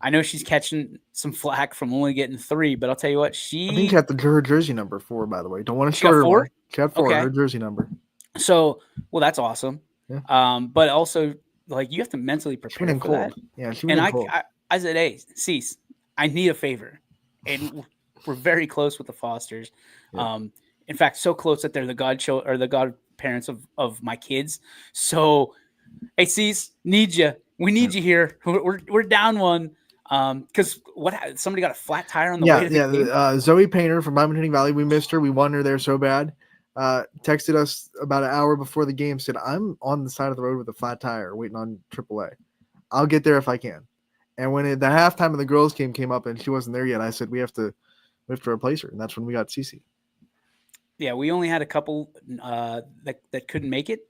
I know she's catching some flack from only getting 3, but I'll tell you what, I think she had her jersey number 4, by the way. Don't want to show her 4? She had 4, her jersey number. So, well, that's awesome. Yeah. But also, like, you have to mentally prepare for that. Yeah, she went in cold. I said, hey, Cease, I need a favor. And we're very close with the Fosters. Yeah. In fact, so close that they're the godparents of my kids. So, hey, Cease, need you. We need you here. We're down one. Because somebody got a flat tire on the way to the game? Zoe Painter from Diamond Hitting Valley. We missed her. We wanted her there so bad. Texted us about an hour before the game. Said, I'm on the side of the road with a flat tire waiting on AAA. I'll get there if I can. And when the halftime of the girls game came up and she wasn't there yet, I said, we have to replace her. And that's when we got Cece. Yeah, we only had a couple that couldn't make it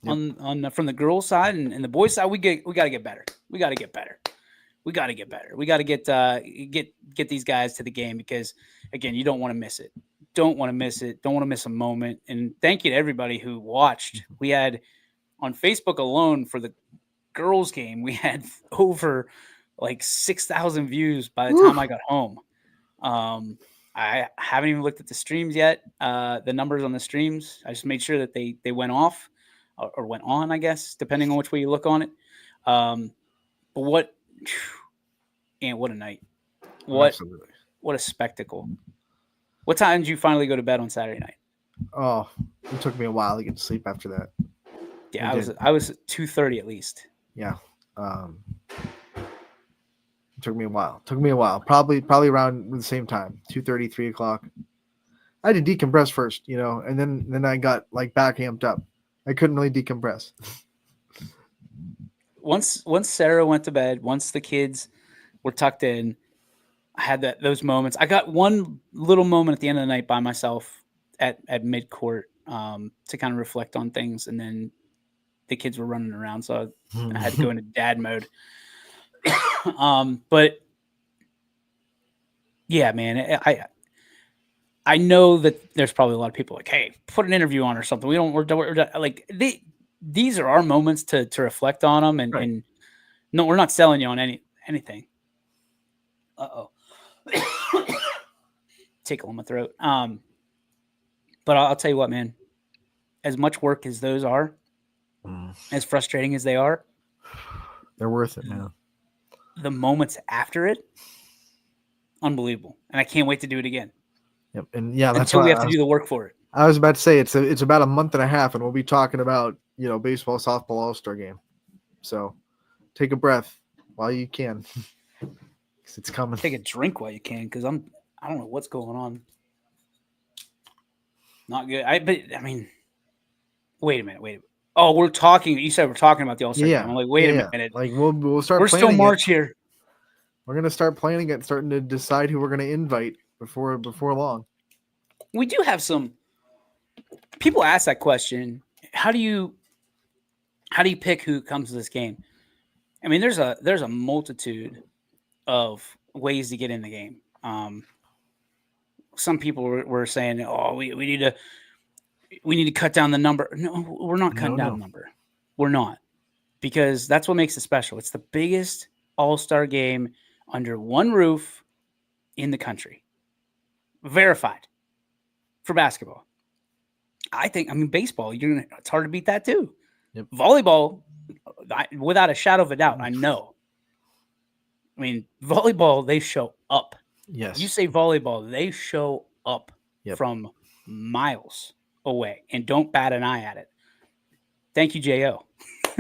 on from the girls' side, and the boys' side. We got to get better. We got to get better. We got to get these guys to the game because, again, you don't want to miss it. Don't want to miss it. Don't want to miss a moment. And thank you to everybody who watched. We had on Facebook alone for the girls' game, we had over like 6,000 views by the time I got home. I haven't even looked at the streams yet, the numbers on the streams. I just made sure that they went off or went on, I guess, depending on which way you look on it. But what a night. What a spectacle. What time did you finally go to bed on Saturday night? Oh, it took me a while to get to sleep after that. Yeah, I was at 2:30 at least. Yeah. It took me a while. Probably around the same time, 2:30, 3 o'clock. I had to decompress first, and then I got like back amped up. I couldn't really decompress. Once Sarah went to bed, once the kids were tucked in, I had those moments. I got one little moment at the end of the night by myself at midcourt to kind of reflect on things, and then the kids were running around, so I had to go into dad mode. But Yeah, man. I know that there's probably a lot of people like, hey, put an interview on or something. We're like these are our moments to reflect on them, and, Right. and no, we're not selling you on anything. Uh-oh. Tickle in my throat. But I'll tell you what, man, as much work as those are, as frustrating as they are, They're worth it, man. the moments after it, unbelievable. And I can't wait to do it again. Yep. And yeah, that's until why we have to do the work for it. I was about to say it's about a month and a half, and we'll be talking about baseball, softball, All-Star game. So take a breath while you can, because it's coming. Take a drink while you can, because I don't know what's going on. Not good. Wait a minute. Oh, we're talking. You said we're talking about the All-Star game. I'm like, wait a minute. Like we'll start. We're still March here. We're gonna start planning it, starting to decide who we're gonna invite before long. We do have some people ask that question. How do you pick who comes to this game? I mean, there's a multitude of ways to get in the game. Some people were saying, "Oh, we need to cut down the number." No, we're not cutting down the number. We're not, because that's what makes it special. It's the biggest All-Star game under one roof in the country, verified for basketball. I mean, baseball, it's hard to beat that too. Yep. Volleyball, without a shadow of a doubt, I know. I mean, volleyball, they show up. Yes. You say volleyball, they show up from miles away and don't bat an eye at it. Thank you, J.O.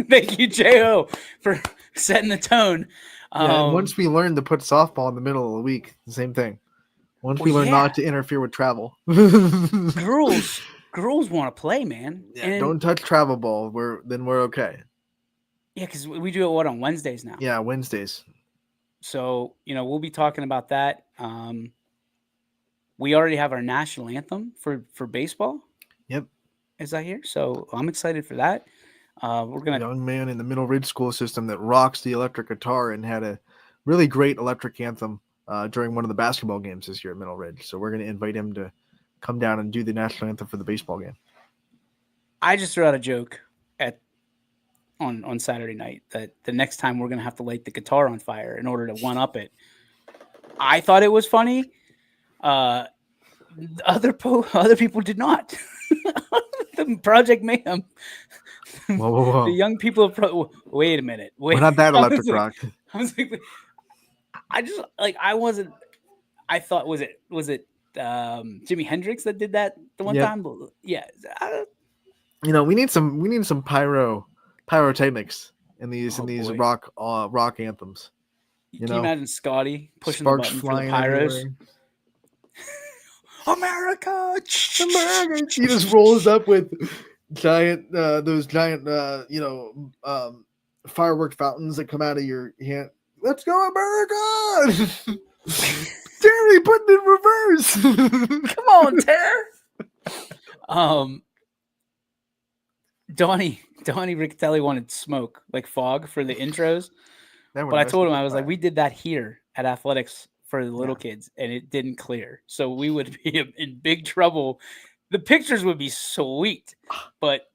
Thank you, J.O., for setting the tone. And once we learn to put softball in the middle of the week, the same thing. Once we learn not to interfere with travel. Girls want to play, man. Yeah, and don't touch travel ball. We're okay. Yeah, because we do it on Wednesdays now. Yeah, Wednesdays. So we'll be talking about that. We already have our national anthem for baseball. Yep. Is that here? So I'm excited for that. We're gonna young man in the Middle Ridge school system that rocks the electric guitar and had a really great electric anthem during one of the basketball games this year at Middle Ridge. So we're going to invite him to come down and do the national anthem for the baseball game. I just threw out a joke on Saturday night that the next time we're going to have to light the guitar on fire in order to one up it. I thought it was funny. Other people did not. The Project Mayhem. Whoa. The young people. Wait a minute. We're not that electric rock. I was like, I wasn't. I thought was it Jimi Hendrix that did that the one time? Yeah. We need some pyrotechnics in these rock anthems. Can you imagine Scotty pushing Sparks the button for the pyros? America! He just rolls up with those giant firework fountains that come out of your hand. Let's go, America! Terry, put it in reverse. Come on, Terry. Donnie Riccatelli wanted smoke, like fog, for the intros. But I told him, I was like, we did that here at athletics for the little kids, and it didn't clear. So we would be in big trouble. The pictures would be sweet, but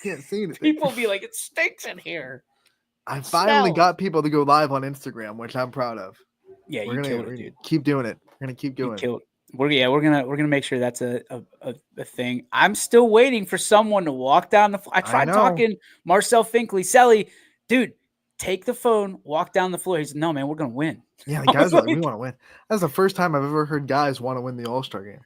can't see anything. People would be like, it stinks in here. I finally got people to go live on Instagram, which I'm proud of. Yeah, we're gonna keep doing it. We're gonna keep doing it. We're gonna make sure that's a thing. I'm still waiting for someone to walk down the floor. I tried talking Marcel Finkley, Selly, dude, take the phone, walk down the floor. He said, "No, man, we're gonna win." Yeah, the guys we want to win. That's the first time I've ever heard guys want to win the All-Star game.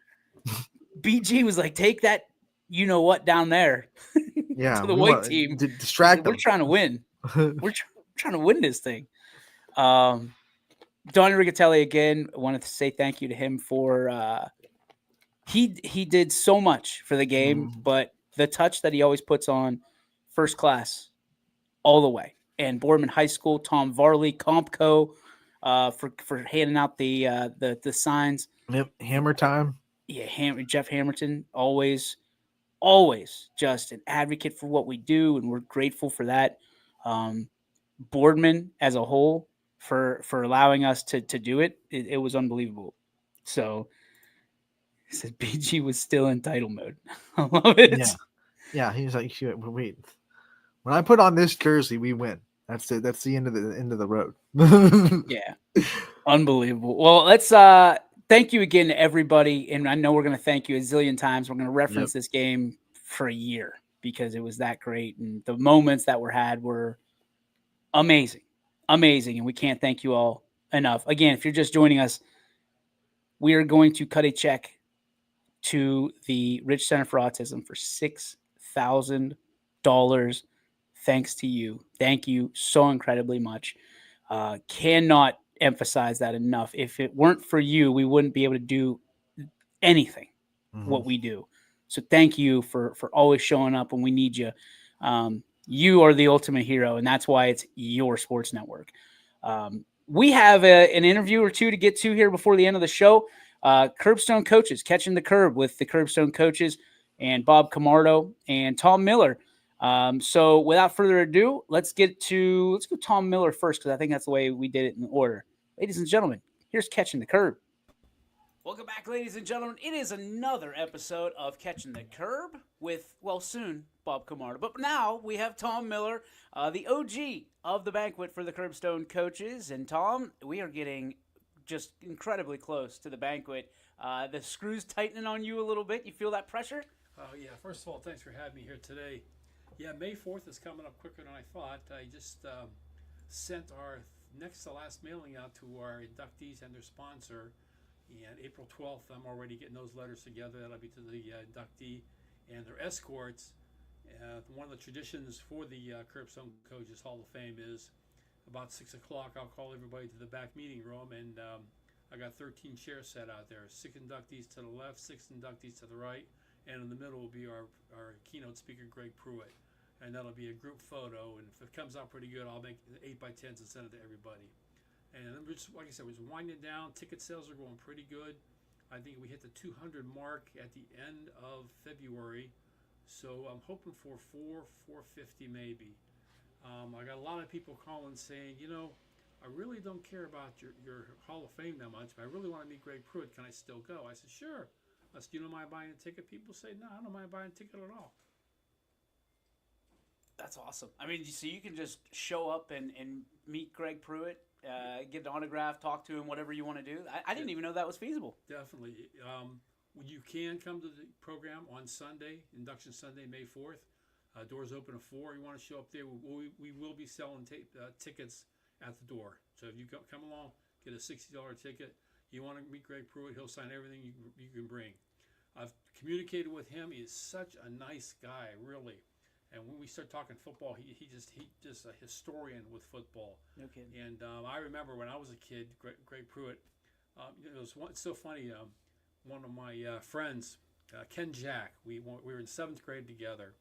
BG was like, "Take that, you know what, down there." Yeah, to the white team. Distract them. We're trying to win. We're trying to win this thing. Donnie Riccatelli, again, I wanted to say thank you to him for he did so much for the game, but the touch that he always puts on first class all the way. And Boardman High School, Tom Varley, Compco, for handing out the signs. Yep, hammer time. Yeah, Jeff Hamilton, always just an advocate for what we do, and we're grateful for that. Boardman as a whole for allowing us to do it. It was unbelievable. So he said BG was still in title mode. I love it. Yeah. Yeah, he was like, wait, when I put on this jersey, we win. That's it. That's the end of the road. Yeah. Unbelievable. Well, let's thank you again to everybody. And I know we're gonna thank you a zillion times. We're gonna reference this game for a year because it was that great. And the moments that were had were amazing. Amazing. And we can't thank you all enough. Again, if you're just joining us, we are going to cut a check to the Rich Center for Autism for $6,000. Thanks to you. Thank you so incredibly much. Cannot emphasize that enough. If it weren't for you, we wouldn't be able to do anything what we do. So thank you for always showing up when we need you. You are the ultimate hero, and that's why it's your sports network. We have an interview or two to get to here before the end of the show. Curbstone Coaches, Catching the Curb with the Curbstone Coaches and Bob Camardo and Tom Miller. So without further ado, let's go Tom Miller first, because I think that's the way we did it in order. Ladies and gentlemen, here's Catching the Curb. Welcome back, ladies and gentlemen. It is another episode of Catching the Curb with, well, soon, Bob Camardo. But now we have Tom Miller, the OG of the banquet for the Curbstone Coaches. And Tom, we are getting just incredibly close to the banquet. The screw's tightening on you a little bit. You feel that pressure? Yeah, first of all, thanks for having me here today. Yeah, May 4th is coming up quicker than I thought. I just sent our next to last mailing out to our inductees and their sponsor. And April 12th, I'm already getting those letters together. That'll be to the inductee and their escorts. One of the traditions for the Curbstone Coaches Hall of Fame is about 6 o'clock, I'll call everybody to the back meeting room. And I got 13 chairs set out there. 6 inductees to the left, 6 inductees to the right. And in the middle will be our keynote speaker, Greg Pruitt. And that'll be a group photo. And if it comes out pretty good, I'll make 8x10s and send it to everybody. And we're just, like I said, we're just winding down. Ticket sales are going pretty good. I think we hit the 200 mark at the end of February. So I'm hoping for 450 maybe. I got a lot of people calling saying, I really don't care about your Hall of Fame that much, but I really want to meet Greg Pruitt. Can I still go? I said, sure. I said, you don't mind buying a ticket? People say, no, I don't mind buying a ticket at all. That's awesome. I mean, so you can just show up and meet Greg Pruitt, get an autograph, talk to him, whatever you want to do. I didn't even know that was feasible. Definitely. You can come to the program on Sunday, Induction Sunday, May 4th. Doors open at 4. You want to show up there, we will be selling tickets at the door. So if you come along, get a $60 ticket. You want to meet Greg Pruitt, he'll sign everything you can bring. I've communicated with him. He is such a nice guy, really. And when we start talking football, he just a historian with football. No kidding. And I remember when I was a kid, Greg Pruitt. It's so funny. One of my friends, Ken Jack, we were in 7th grade together,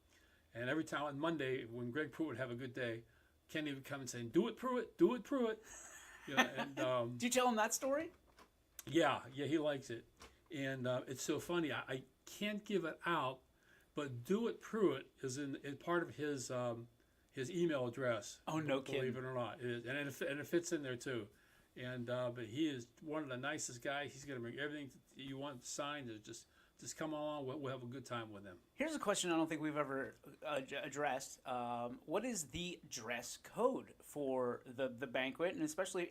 and every time on Monday when Greg Pruitt would have a good day, Kenny would come and say, "Do it, Pruitt! Do it, Pruitt!" Did you tell him that story? Yeah, he likes it, and it's so funny. I can't give it out. But Do It Pruitt is in part of his email address. Oh, no kidding. Believe it or not, and it fits in there too. And but he is one of the nicest guys. He's going to bring everything you want signed. Just come along. We'll have a good time with him. Here's a question I don't think we've ever addressed. What is the dress code for the banquet, and especially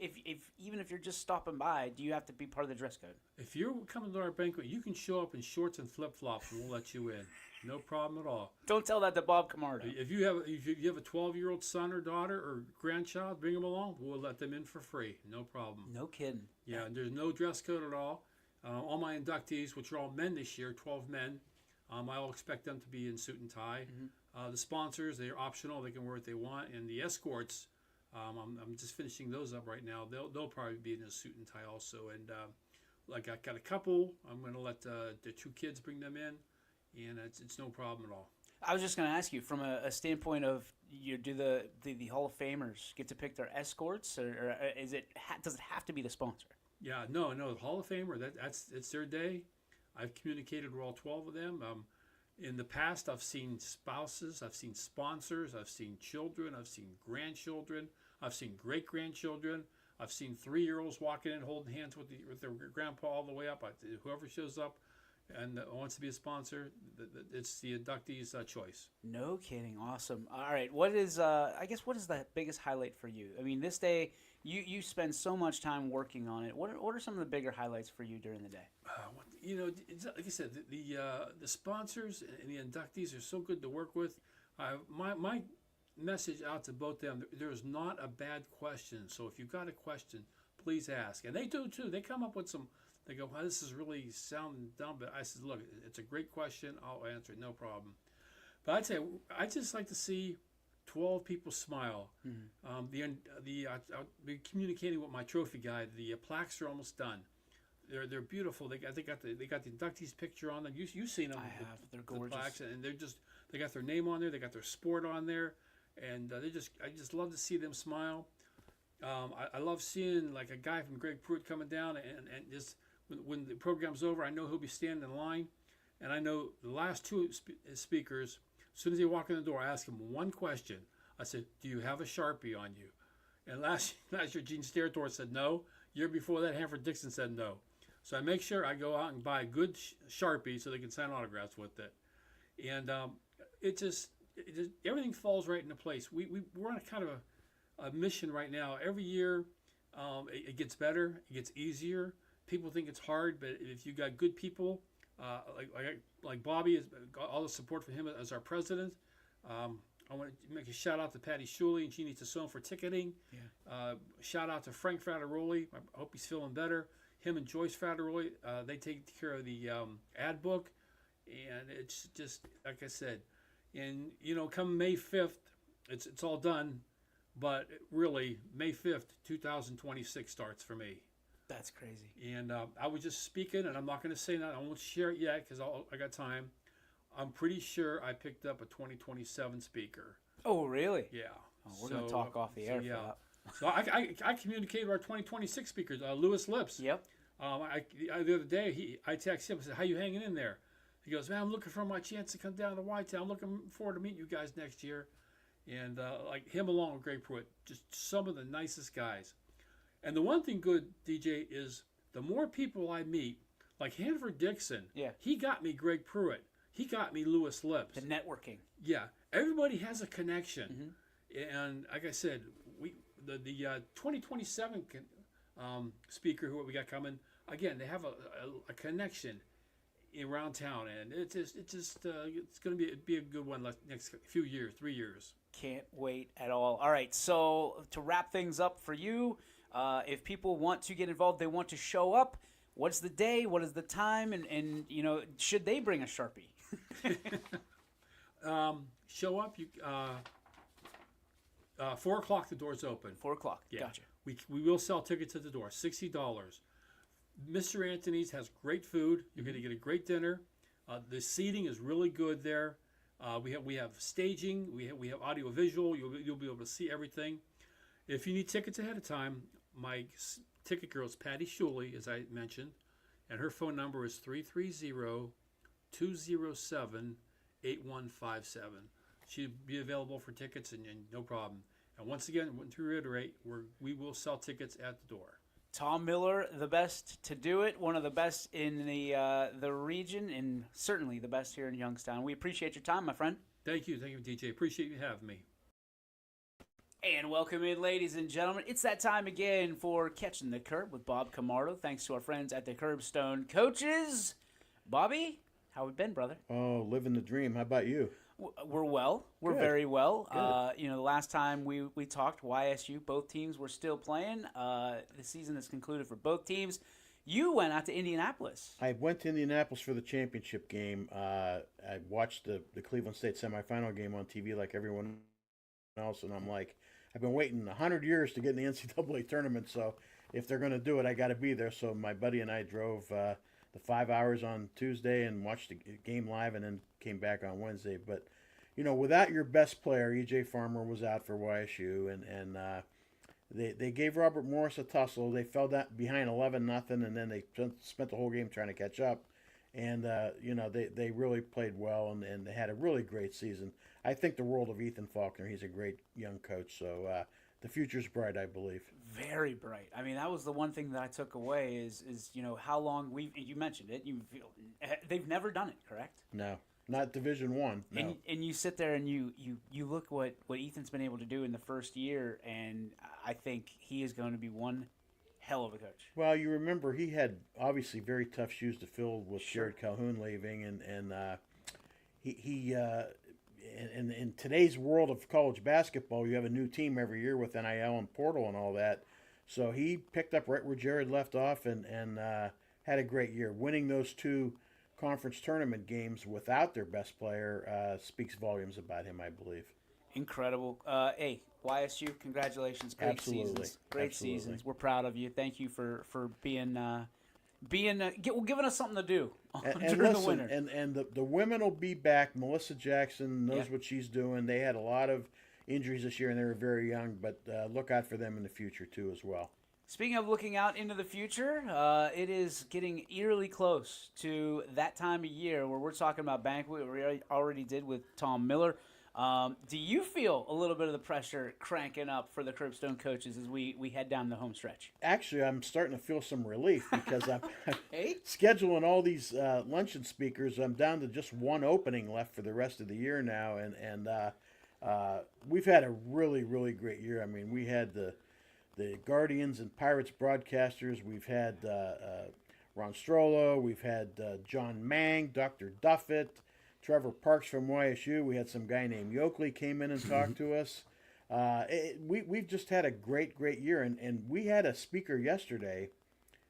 even if you're just stopping by, do you have to be part of the dress code? If you're coming to our banquet, you can show up in shorts and flip flops, and we'll let you in. No problem at all. Don't tell that to Bob Camardo. If you have a 12-year-old son or daughter or grandchild, bring them along. We'll let them in for free. No problem. No kidding. Yeah, and there's no dress code at all. All my inductees, which are all men this year, 12 men, I'll expect them to be in suit and tie. Mm-hmm. The sponsors, they're optional. They can wear what they want. And the escorts, I'm just finishing those up right now. They'll probably be in a suit and tie also. And I got a couple. I'm going to let the 2 kids bring them in. And it's no problem at all. I was just going to ask you, from a standpoint of, do the Hall of Famers get to pick their escorts, or does it have to be the sponsor? Yeah, no, the Hall of Famer, it's their day. I've communicated with all 12 of them. In the past, I've seen spouses, I've seen sponsors, I've seen children, I've seen grandchildren, I've seen great-grandchildren. I've seen 3-year-olds walking in holding hands with their grandpa all the way up. Whoever shows up and wants to be a sponsor, it's the inductee's choice. No kidding. Awesome. All right. What is I guess what is the biggest highlight for you? I mean, this day you spend so much time working on it. What are some of the bigger highlights for you during the day? Like I said, the sponsors and the inductees are so good to work with. My message out to both them: there's not a bad question. So if you've got a question, please ask, and they do too. They come up with some. They go, well, this is really sounding dumb, but I said, look, it's a great question. I'll answer it, no problem. But I'd say I just like to see 12 people smile. Mm-hmm. I'll be communicating with my trophy guy. The plaques are almost done. They're beautiful. They got the inductees picture on them. You've seen them. I have. They're gorgeous. The plaques, and they got their name on there. They got their sport on there, and I just love to see them smile. I love seeing like a guy from Greg Pruitt coming down and just. When the program's over, I know he'll be standing in line, and I know the last two speakers, as soon as they walk in the door, I ask them one question. I said, do you have a Sharpie on you? And last year, Gene Steratore said no. Year before that, Hanford Dixon said no. So I make sure I go out and buy a good Sharpie so they can sign autographs with it. And it just everything falls right into place. We're on a kind of a mission right now. Every year, it gets better. It gets easier. People think it's hard, but if you got good people, like Bobby, has got all the support from him as our president. I want to make a shout out to Patty Shuley and Jeannie Tassone for ticketing. Yeah. Shout out to Frank Frateroli. I hope he's feeling better. Him and Joyce Frateroli, they take care of the ad book, and it's just like I said. And come May 5th, it's all done, but really May 5th, 2026 starts for me. That's crazy. And I was just speaking, and I'm not going to say that. I won't share it yet because I got time. I'm pretty sure I picked up a 2027 speaker. Oh, really? Yeah. Oh, we're going to talk off the air for that. So I communicated with our 2026 speakers, Lewis Lips. Yep. The other day, I texted him. I said, how you hanging in there? He goes, man, I'm looking for my chance to come down to Whitetown. I'm looking forward to meeting you guys next year. And like him along with Greg Pruitt, just some of the nicest guys. And the one thing good, DJ, is the more people I meet, like Hanford Dixon, he got me Greg Pruitt. He got me Lewis Lips. The networking. Yeah. Everybody has a connection. Mm-hmm. And like I said, the 2027 speaker who we got coming, again, they have a connection around town. And it's going to be a good one next few years, 3 years. Can't wait at all. All right. So to wrap things up for you, if people want to get involved, they want to show up, what's the day, what is the time, and should they bring a Sharpie? Show up. 4 o'clock, the doors open. 4 o'clock. Yeah. Gotcha. We will sell tickets at the door, $60. Mr. Anthony's has great food. You're going to get a great dinner. The seating is really good there. We have staging. We have audio visual. You'll be able to see everything. If you need tickets ahead of time, my ticket girl is Patty Shuley, as I mentioned, and her phone number is 330-207-8157. She'll be available for tickets and no problem. And once again, to reiterate, we will sell tickets at the door. Tom Miller, the best to do it, one of the best in the region, and certainly the best here in Youngstown. We appreciate your time, my friend. Thank you, DJ. Appreciate you having me. And welcome in, ladies and gentlemen. It's that time again for Catching the Curb with Bob Camardo. Thanks to our friends at the Curbstone Coaches. Bobby, how have we been, brother? Oh, living the dream. How about you? We're well. We're Good. very well. Good. The last time we talked, YSU, both teams were still playing. The season has concluded for both teams. You went out to Indianapolis. I went to Indianapolis for the championship game. I watched the Cleveland State semifinal game on TV like everyone else, and I'm like, I've been waiting 100 years to get in the NCAA tournament, so if they're going to do it, I got to be there. So my buddy and I drove the 5 hours on Tuesday and watched the game live, and then came back on Wednesday. But, without your best player, E.J. Farmer was out for YSU, and they gave Robert Morris a tussle. They fell down behind 11-0, and then they spent the whole game trying to catch up. And, they really played well, and they had a really great season. I think the world of Ethan Faulkner. He's a great young coach. So the future's bright, I believe. Very bright. I mean, that was the one thing that I took away is how long you mentioned it. They've never done it, correct? No, not Division One. No. And you sit there and you look what Ethan's been able to do in the first year, and I think he is going to be one hell of a coach. Well, you remember he had obviously very tough shoes to fill with Sure. Jared Calhoun leaving, and he in today's world of college basketball, you have a new team every year with NIL and portal and all that. So he picked up right where Jared left off and had a great year. Winning those 2 conference tournament games without their best player speaks volumes about him, I believe. Incredible. Hey, YSU, congratulations. Great Absolutely. seasons. Great Absolutely. seasons. We're proud of you. Thank you for being giving us something to do And during the listen, winter. and the women will be back. Melissa Jackson knows Yeah. what she's doing. They had a lot of injuries this year, and they were very young, but look out for them in the future, too, as well. Speaking of looking out into the future, it is getting eerily close to that time of year where we're talking about banquet. We already did with Tom Miller. Do you feel a little bit of the pressure cranking up for the Curbstone coaches as we head down the home stretch? Actually, I'm starting to feel some relief because I'm Hey? scheduling all these luncheon speakers. I'm down to just one opening left for the rest of the year now, and we've had a really, really great year. I mean, we had the Guardians and Pirates broadcasters. We've had Ron Strollo. We've had John Mang, Dr. Duffett, Trevor Parks from YSU. We had some guy named Yoakley came in and talked to us. We've just had a great, great year. And we had a speaker yesterday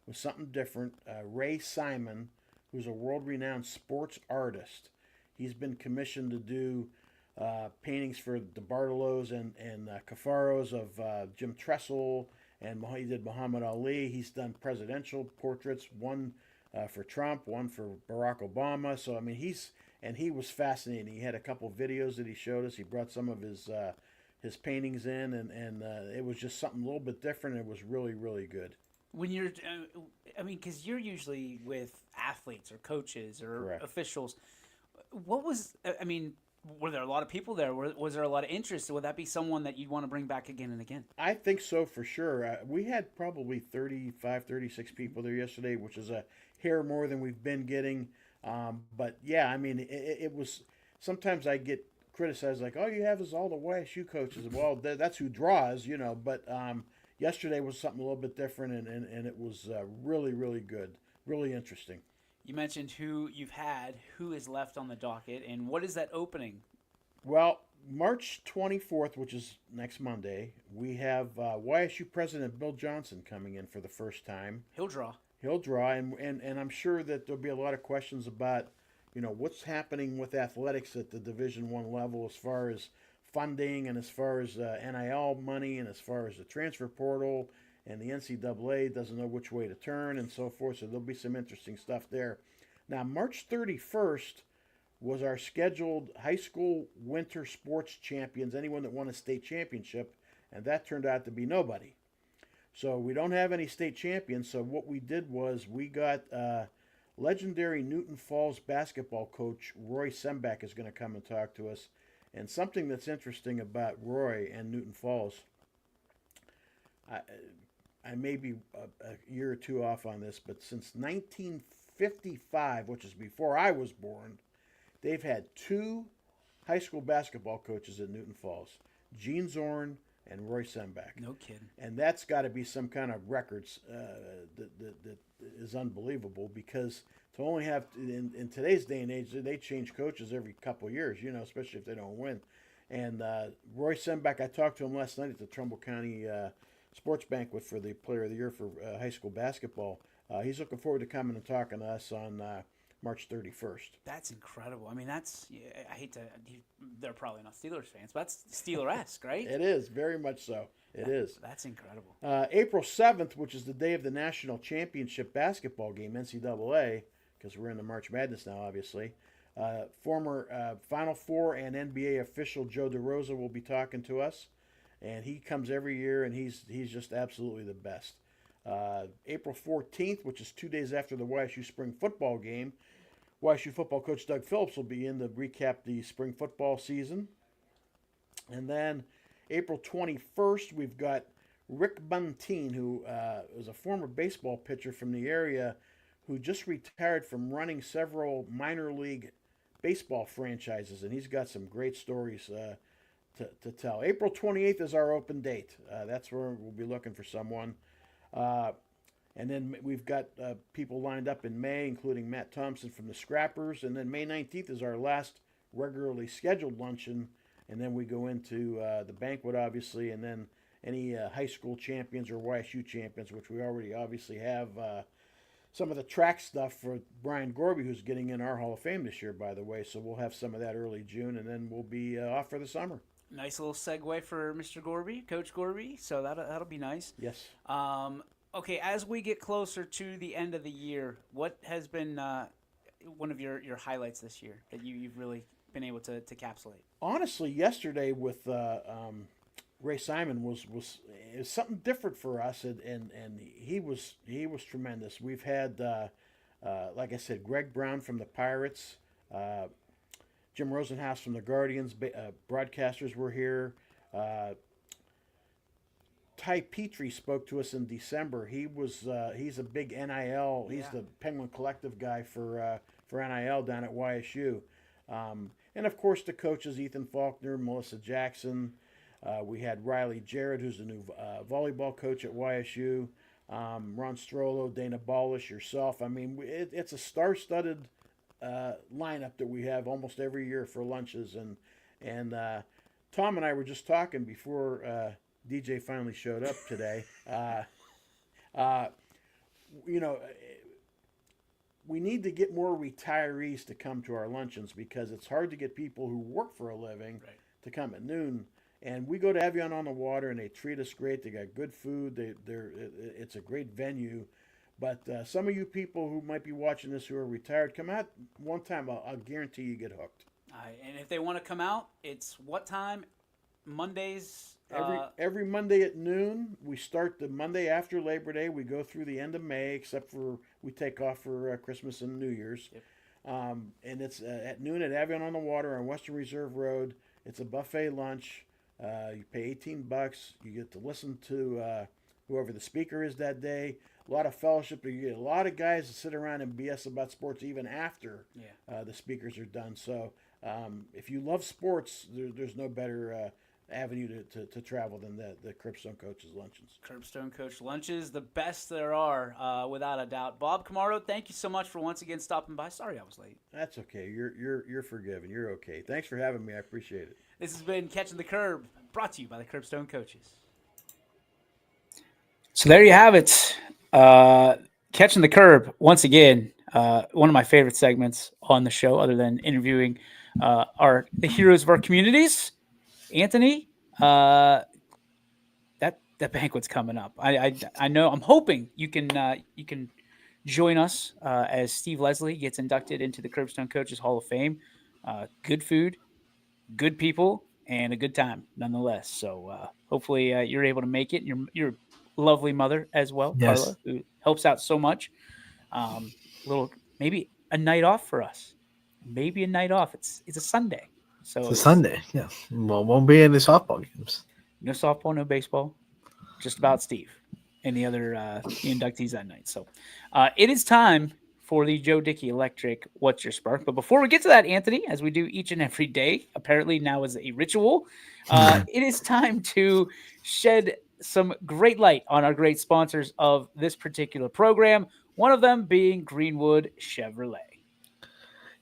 with something different, Ray Simon, who's a world-renowned sports artist. He's been commissioned to do paintings for the Bartolos and Cafaros of Jim Tressel, and he did Muhammad Ali. He's done presidential portraits, one for Trump, one for Barack Obama. So, I mean, he was fascinating. He had a couple videos that he showed us. He brought some of his paintings in, and it was just something a little bit different. It was really, really good. When you're, because you're usually with athletes or coaches or Correct. officials. What was, were there a lot of people there? Was there a lot of interest? Would that be someone that you'd want to bring back again and again? I think so for sure. We had probably 35, 36 people there yesterday, which is a hair more than we've been getting. But yeah, I mean, it was, sometimes I get criticized like, all you have is all the YSU coaches. Well, that's who draws, but yesterday was something a little bit different, and it was really, really good, really interesting. You mentioned who you've had, who is left on the docket, and what is that opening? Well, March 24th, which is next Monday, we have YSU President Bill Johnson coming in for the first time. He'll draw. He'll draw, and I'm sure that there'll be a lot of questions about, what's happening with athletics at the Division I level as far as funding and as far as NIL money and as far as the transfer portal, and the NCAA doesn't know which way to turn and so forth, so there'll be some interesting stuff there. Now, March 31st was our scheduled high school winter sports champions, anyone that won a state championship, and that turned out to be nobody. So we don't have any state champions, so what we did was we got legendary Newton Falls basketball coach Roy Sembach is going to come and talk to us. And something that's interesting about Roy and Newton Falls, I may be a year or two off on this, but since 1955, which is before I was born, they've had 2 high school basketball coaches at Newton Falls, Gene Zorn and Roy Sembach. No kidding. And that's got to be some kind of records that is unbelievable, because to only have, in today's day and age, they change coaches every couple of years, especially if they don't win. And Roy Sembach, I talked to him last night at the Trumbull County Sports Banquet for the Player of the Year for high school basketball. He's looking forward to coming and talking to us on March 31st. That's incredible. I hate to, they're probably not Steelers fans, but that's Steeler-esque, right? It is, very much so. It is. That's incredible. April 7th, which is the day of the national championship basketball game, NCAA, because we're in the March Madness now, obviously. Former Final Four and NBA official Joe DeRosa will be talking to us, and he comes every year, and he's just absolutely the best. April 14th, which is 2 days after the YSU spring football game, YSU football coach Doug Phillips will be in to recap the spring football season. And then April 21st, we've got Rick Bunteen, who was a former baseball pitcher from the area who just retired from running several minor league baseball franchises, and he's got some great stories to tell. April 28th is our open date. That's where we'll be looking for someone. And then we've got people lined up in May, including Matt Thompson from the Scrappers. And then May 19th is our last regularly scheduled luncheon. And then we go into the banquet, obviously, and then any high school champions or YSU champions, which we already obviously have some of the track stuff for Brian Gorby, who's getting in our Hall of Fame this year, by the way. So we'll have some of that early June, and then we'll be off for the summer. Nice little segue for Mr. Gorby, Coach Gorby. So that'll be nice. Yes. Okay, as we get closer to the end of the year, what has been one of your highlights this year that you've really been able to encapsulate? Honestly, yesterday with Ray Simon was it was something different for us, and he was tremendous. We've had like I said, Greg Brown from the Pirates, Jim Rosenhaus from the Guardians, broadcasters were here. Ty Petrie spoke to us in December. He's a big NIL. He's the Penguin Collective guy for NIL down at YSU. And of course the coaches, Ethan Faulkner, Melissa Jackson. We had Riley Jarrett, who's the new volleyball coach at YSU. Ron Strollo, Dana Ballish, yourself. I mean, it's a star-studded lineup that we have almost every year for lunches. And Tom and I were just talking before DJ finally showed up today. We need to get more retirees to come to our luncheons because it's hard to get people who work for a living to come at noon. And we go to Evian on the Water, and they treat us great. They got good food. It's a great venue. But some of you people who might be watching this who are retired, come out one time. I'll guarantee you get hooked. And if they want to come out, it's what time? Mondays? Every Monday at noon. We start the Monday after Labor Day. We go through the end of May, except for we take off for Christmas and New Year's. Yep. And it's at noon at Evian on the Water on Western Reserve Road. It's a buffet lunch. You pay $18. You get to listen to whoever the speaker is that day. A lot of fellowship. You get a lot of guys to sit around and BS about sports even after the speakers are done. So if you love sports, there's no better avenue to travel than the Curbstone Coaches Luncheons. Curbstone Coach Lunches, the best there are, without a doubt. Bob Camardo, thank you so much for once again stopping by. Sorry I was late. That's okay. You're forgiven. You're okay. Thanks for having me. I appreciate it. This has been Catching the Curb, brought to you by the Curbstone Coaches. So there you have it. Catching the Curb, once again, one of my favorite segments on the show, other than interviewing the heroes of our communities. Anthony, that banquet's coming up. I know. I'm hoping you can join us as Steve Leslie gets inducted into the Curbstone Coaches Hall of Fame. Good food, good people, and a good time nonetheless. So hopefully you're able to make it. Your lovely mother as well, Yes. Carla, who helps out so much. Maybe a night off for us. Maybe a night off. It's a Sunday. So It's a Sunday, yeah. Well, won't be any softball games. No softball, no baseball. Just about Steve and the other inductees that night. So it is time for the Joe Dickey Electric What's Your Spark? But before we get to that, Anthony, as we do each and every day, apparently now is a ritual, it is time to shed some great light on our great sponsors of this particular program, one of them being Greenwood Chevrolet.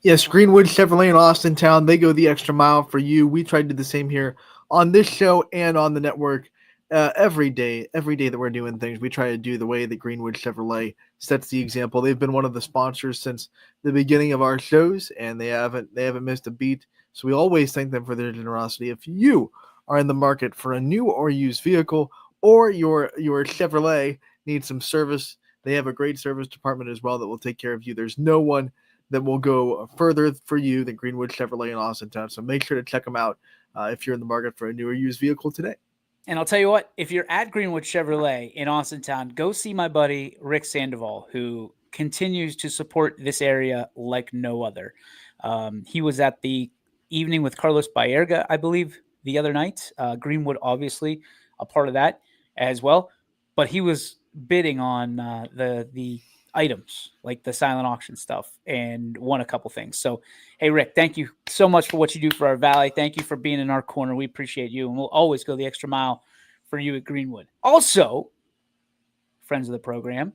Yes, Greenwood Chevrolet in Austintown. They go the extra mile for you. We try to do the same here on this show and on the network every day. Every day that we're doing things, we try to do the way that Greenwood Chevrolet sets the example. They've been one of the sponsors since the beginning of our shows, and they haven't missed a beat. So we always thank them for their generosity. If you are in the market for a new or used vehicle, or your Chevrolet needs some service, they have a great service department as well that will take care of you. There's no one that will go further for you than Greenwood Chevrolet in Austintown. So make sure to check them out if you're in the market for a new or used vehicle today. And I'll tell you what, if you're at Greenwood Chevrolet in Austintown, go see my buddy Rick Sandoval, who continues to support this area like no other. He was at the evening with Carlos Baerga, I believe, the other night. Greenwood, obviously, a part of that as well. But he was bidding on the items, like the silent auction stuff, and won a couple things. So, hey, Rick, thank you so much for what you do for our Valley. Thank you for being in our corner. We appreciate you, and we'll always go the extra mile for you at Greenwood. Also, friends of the program,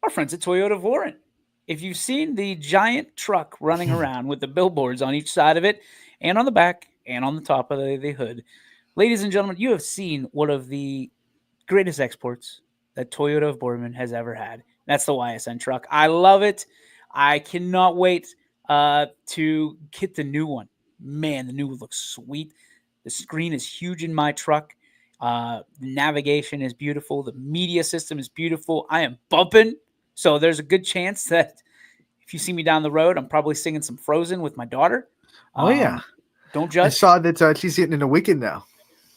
our friends at Toyota of Warren. If you've seen the giant truck running around with the billboards on each side of it and on the back and on the top of the hood, ladies and gentlemen, you have seen one of the greatest exports that Toyota of Boardman has ever had. That's the YSN truck. I love it. I cannot wait to get the new one. Man, the new one looks sweet. The screen is huge in my truck. The navigation is beautiful. The media system is beautiful. I am bumping. So there's a good chance that if you see me down the road, I'm probably singing some Frozen with my daughter. Oh, yeah. Don't I judge. saw that she's getting into Wicked now.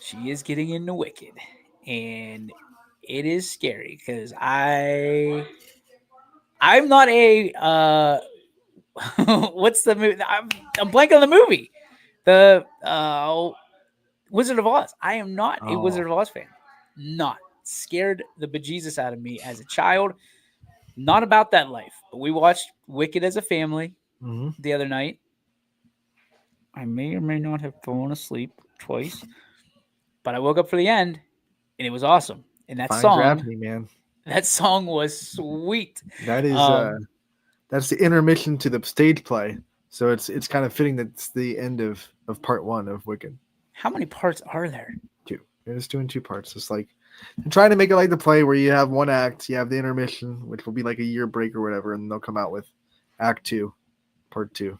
She is getting into Wicked. And it is scary because I'm not a what's the movie? I'm blanking on the movie. The Wizard of Oz. I am not a Wizard of Oz fan. Not. Scared the bejesus out of me as a child. Not about that life. But we watched Wicked as a family the other night. I may or may not have fallen asleep twice, but I woke up for the end, and it was awesome. And that Fine song, gravity, man. that song was sweet. That is that's the intermission to the stage play. So it's kind of fitting that it's the end of part one of Wicked. How many parts are there? 2. They're just doing 2 parts. It's like they're trying to make it like the play where you have one act, you have the intermission, which will be like a year break or whatever, and they'll come out with Act 2, Part 2.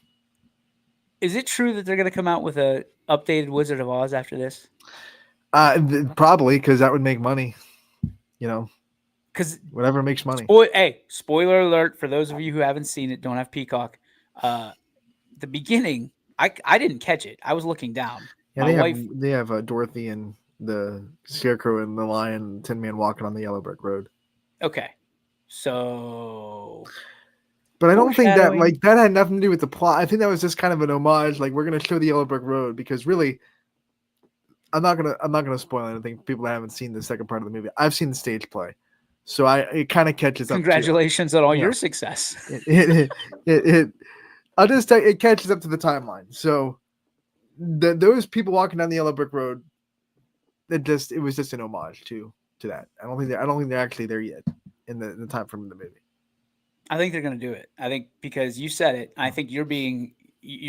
Is it true that they're going to come out with a updated Wizard of Oz after this? Probably, because that would make money. You know, because whatever makes money. Hey, spoiler alert for those of you who haven't seen it, don't have Peacock. The beginning, I didn't catch it. I was looking down. Yeah, they have Dorothy and the Scarecrow and the Lion and Tin Man walking on the Yellow Brick Road. Okay, so. But I don't think that had nothing to do with the plot. I think that was just kind of an homage. Like, we're gonna show the Yellow Brick Road because really, I'm not gonna spoil anything. People that haven't seen the second part of the movie, I've seen the stage play, so it kind of catches up. Congratulations on all your success. I'll just tell you, it catches up to the timeline. So those people walking down the Yellow Brick Road, it was just an homage to that. I don't think they're actually there yet in the time frame of the movie. I think they're going to do it. I think because you said it, I think your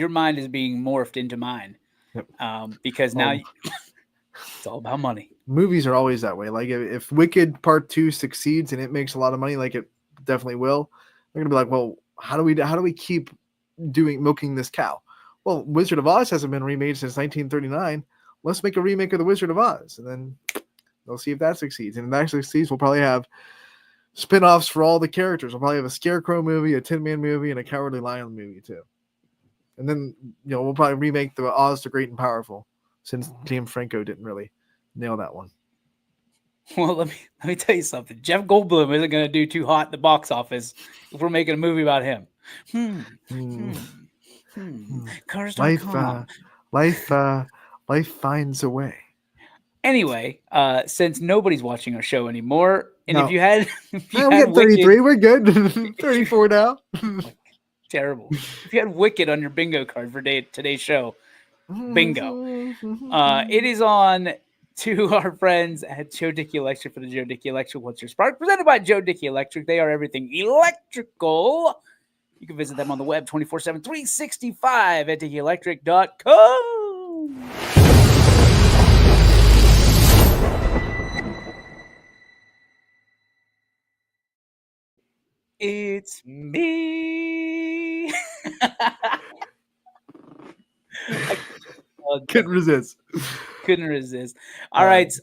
mind is being morphed into mine. Yep. Because now it's all about money. Movies are always that way. Like if Wicked Part 2 succeeds and it makes a lot of money, like it definitely will, they're going to be like, well, how do we keep milking this cow? Well, Wizard of Oz hasn't been remade since 1939. Let's make a remake of the Wizard of Oz, and then they'll see if that succeeds. And if that succeeds, we'll probably have spin-offs for all the characters. We'll probably have a Scarecrow movie, a Tin Man movie, and a Cowardly Lion movie too. And then we'll probably remake the Oz the Great and Powerful, since James Franco didn't really nail that one. Well, let me tell you something. Jeff Goldblum isn't going to do too hot in the box office if we're making a movie about him. Cars.com. Life finds a way. Anyway, since nobody's watching our show anymore, and if you had we got 33, we're good. 34 now. Terrible. If you had Wicked on your bingo card for today's show, bingo. It is on to our friends at Joe Dickey Electric for the Joe Dickey Electric What's Your Spark? Presented by Joe Dickey Electric. They are everything electrical. You can visit them on the web 24/7, 365 at DickeyElectric.com. It's me. Couldn't resist. All right.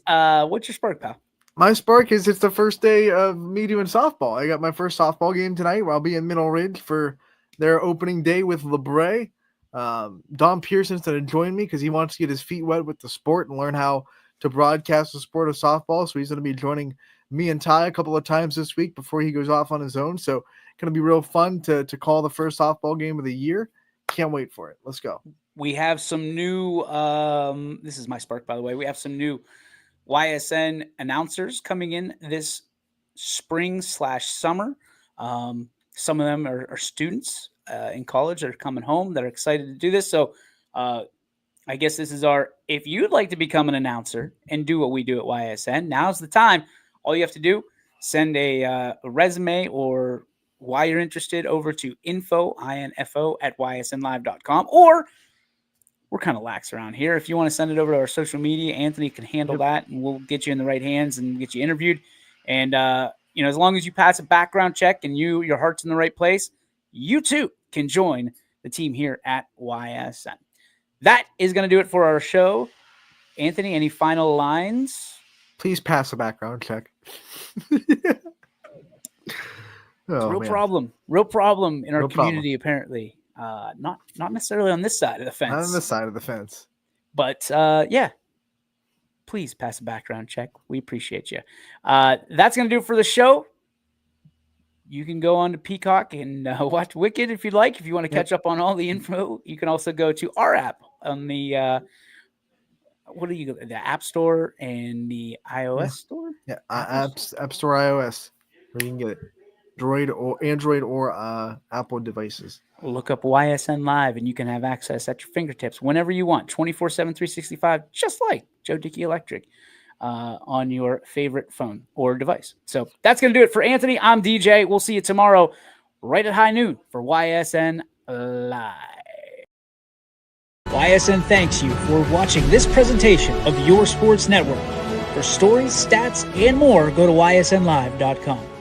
What's your spark, pal? My spark is it's the first day of me doing softball. I got my first softball game tonight where I'll be in Middle Ridge for their opening day with LeBray. Don Pearson's going to join me because he wants to get his feet wet with the sport and learn how to broadcast the sport of softball. So he's going to be joining me and Ty a couple of times this week before he goes off on his own. So going to be real fun to call the first softball game of the year. Can't wait for it. Let's go. We have some new, this is my spark, by the way. We have some new YSN announcers coming in this spring/summer. Some of them are students in college that are coming home that are excited to do this. So I guess this is if you'd like to become an announcer and do what we do at YSN, now's the time. All you have to do, send a resume or why you're interested over to info@ysnlive.com, or we're kind of lax around here. If you want to send it over to our social media, Anthony can handle that, and we'll get you in the right hands and get you interviewed. And, as long as you pass a background check and your heart's in the right place, you too can join the team here at YSN. That is going to do it for our show. Anthony, any final lines? Please pass a background check. Real problem in our community, apparently. Not necessarily on this side of the fence. Not on this side of the fence. But yeah, please pass a background check. We appreciate you. That's going to do it for the show. You can go on to Peacock and watch Wicked if you'd like. If you want to catch up on all the info, you can also go to our app on the the App Store and the iOS store. Yeah, App Store, iOS, where you can get it. Android or Apple devices. Look up YSN Live, and you can have access at your fingertips whenever you want, 24/7, 365, just like Joe Dickey Electric, on your favorite phone or device. So that's going to do it for Anthony. I'm DJ. We'll see you tomorrow right at high noon for YSN Live. YSN thanks you for watching this presentation of your sports network. For stories, stats, and more, go to ysnlive.com.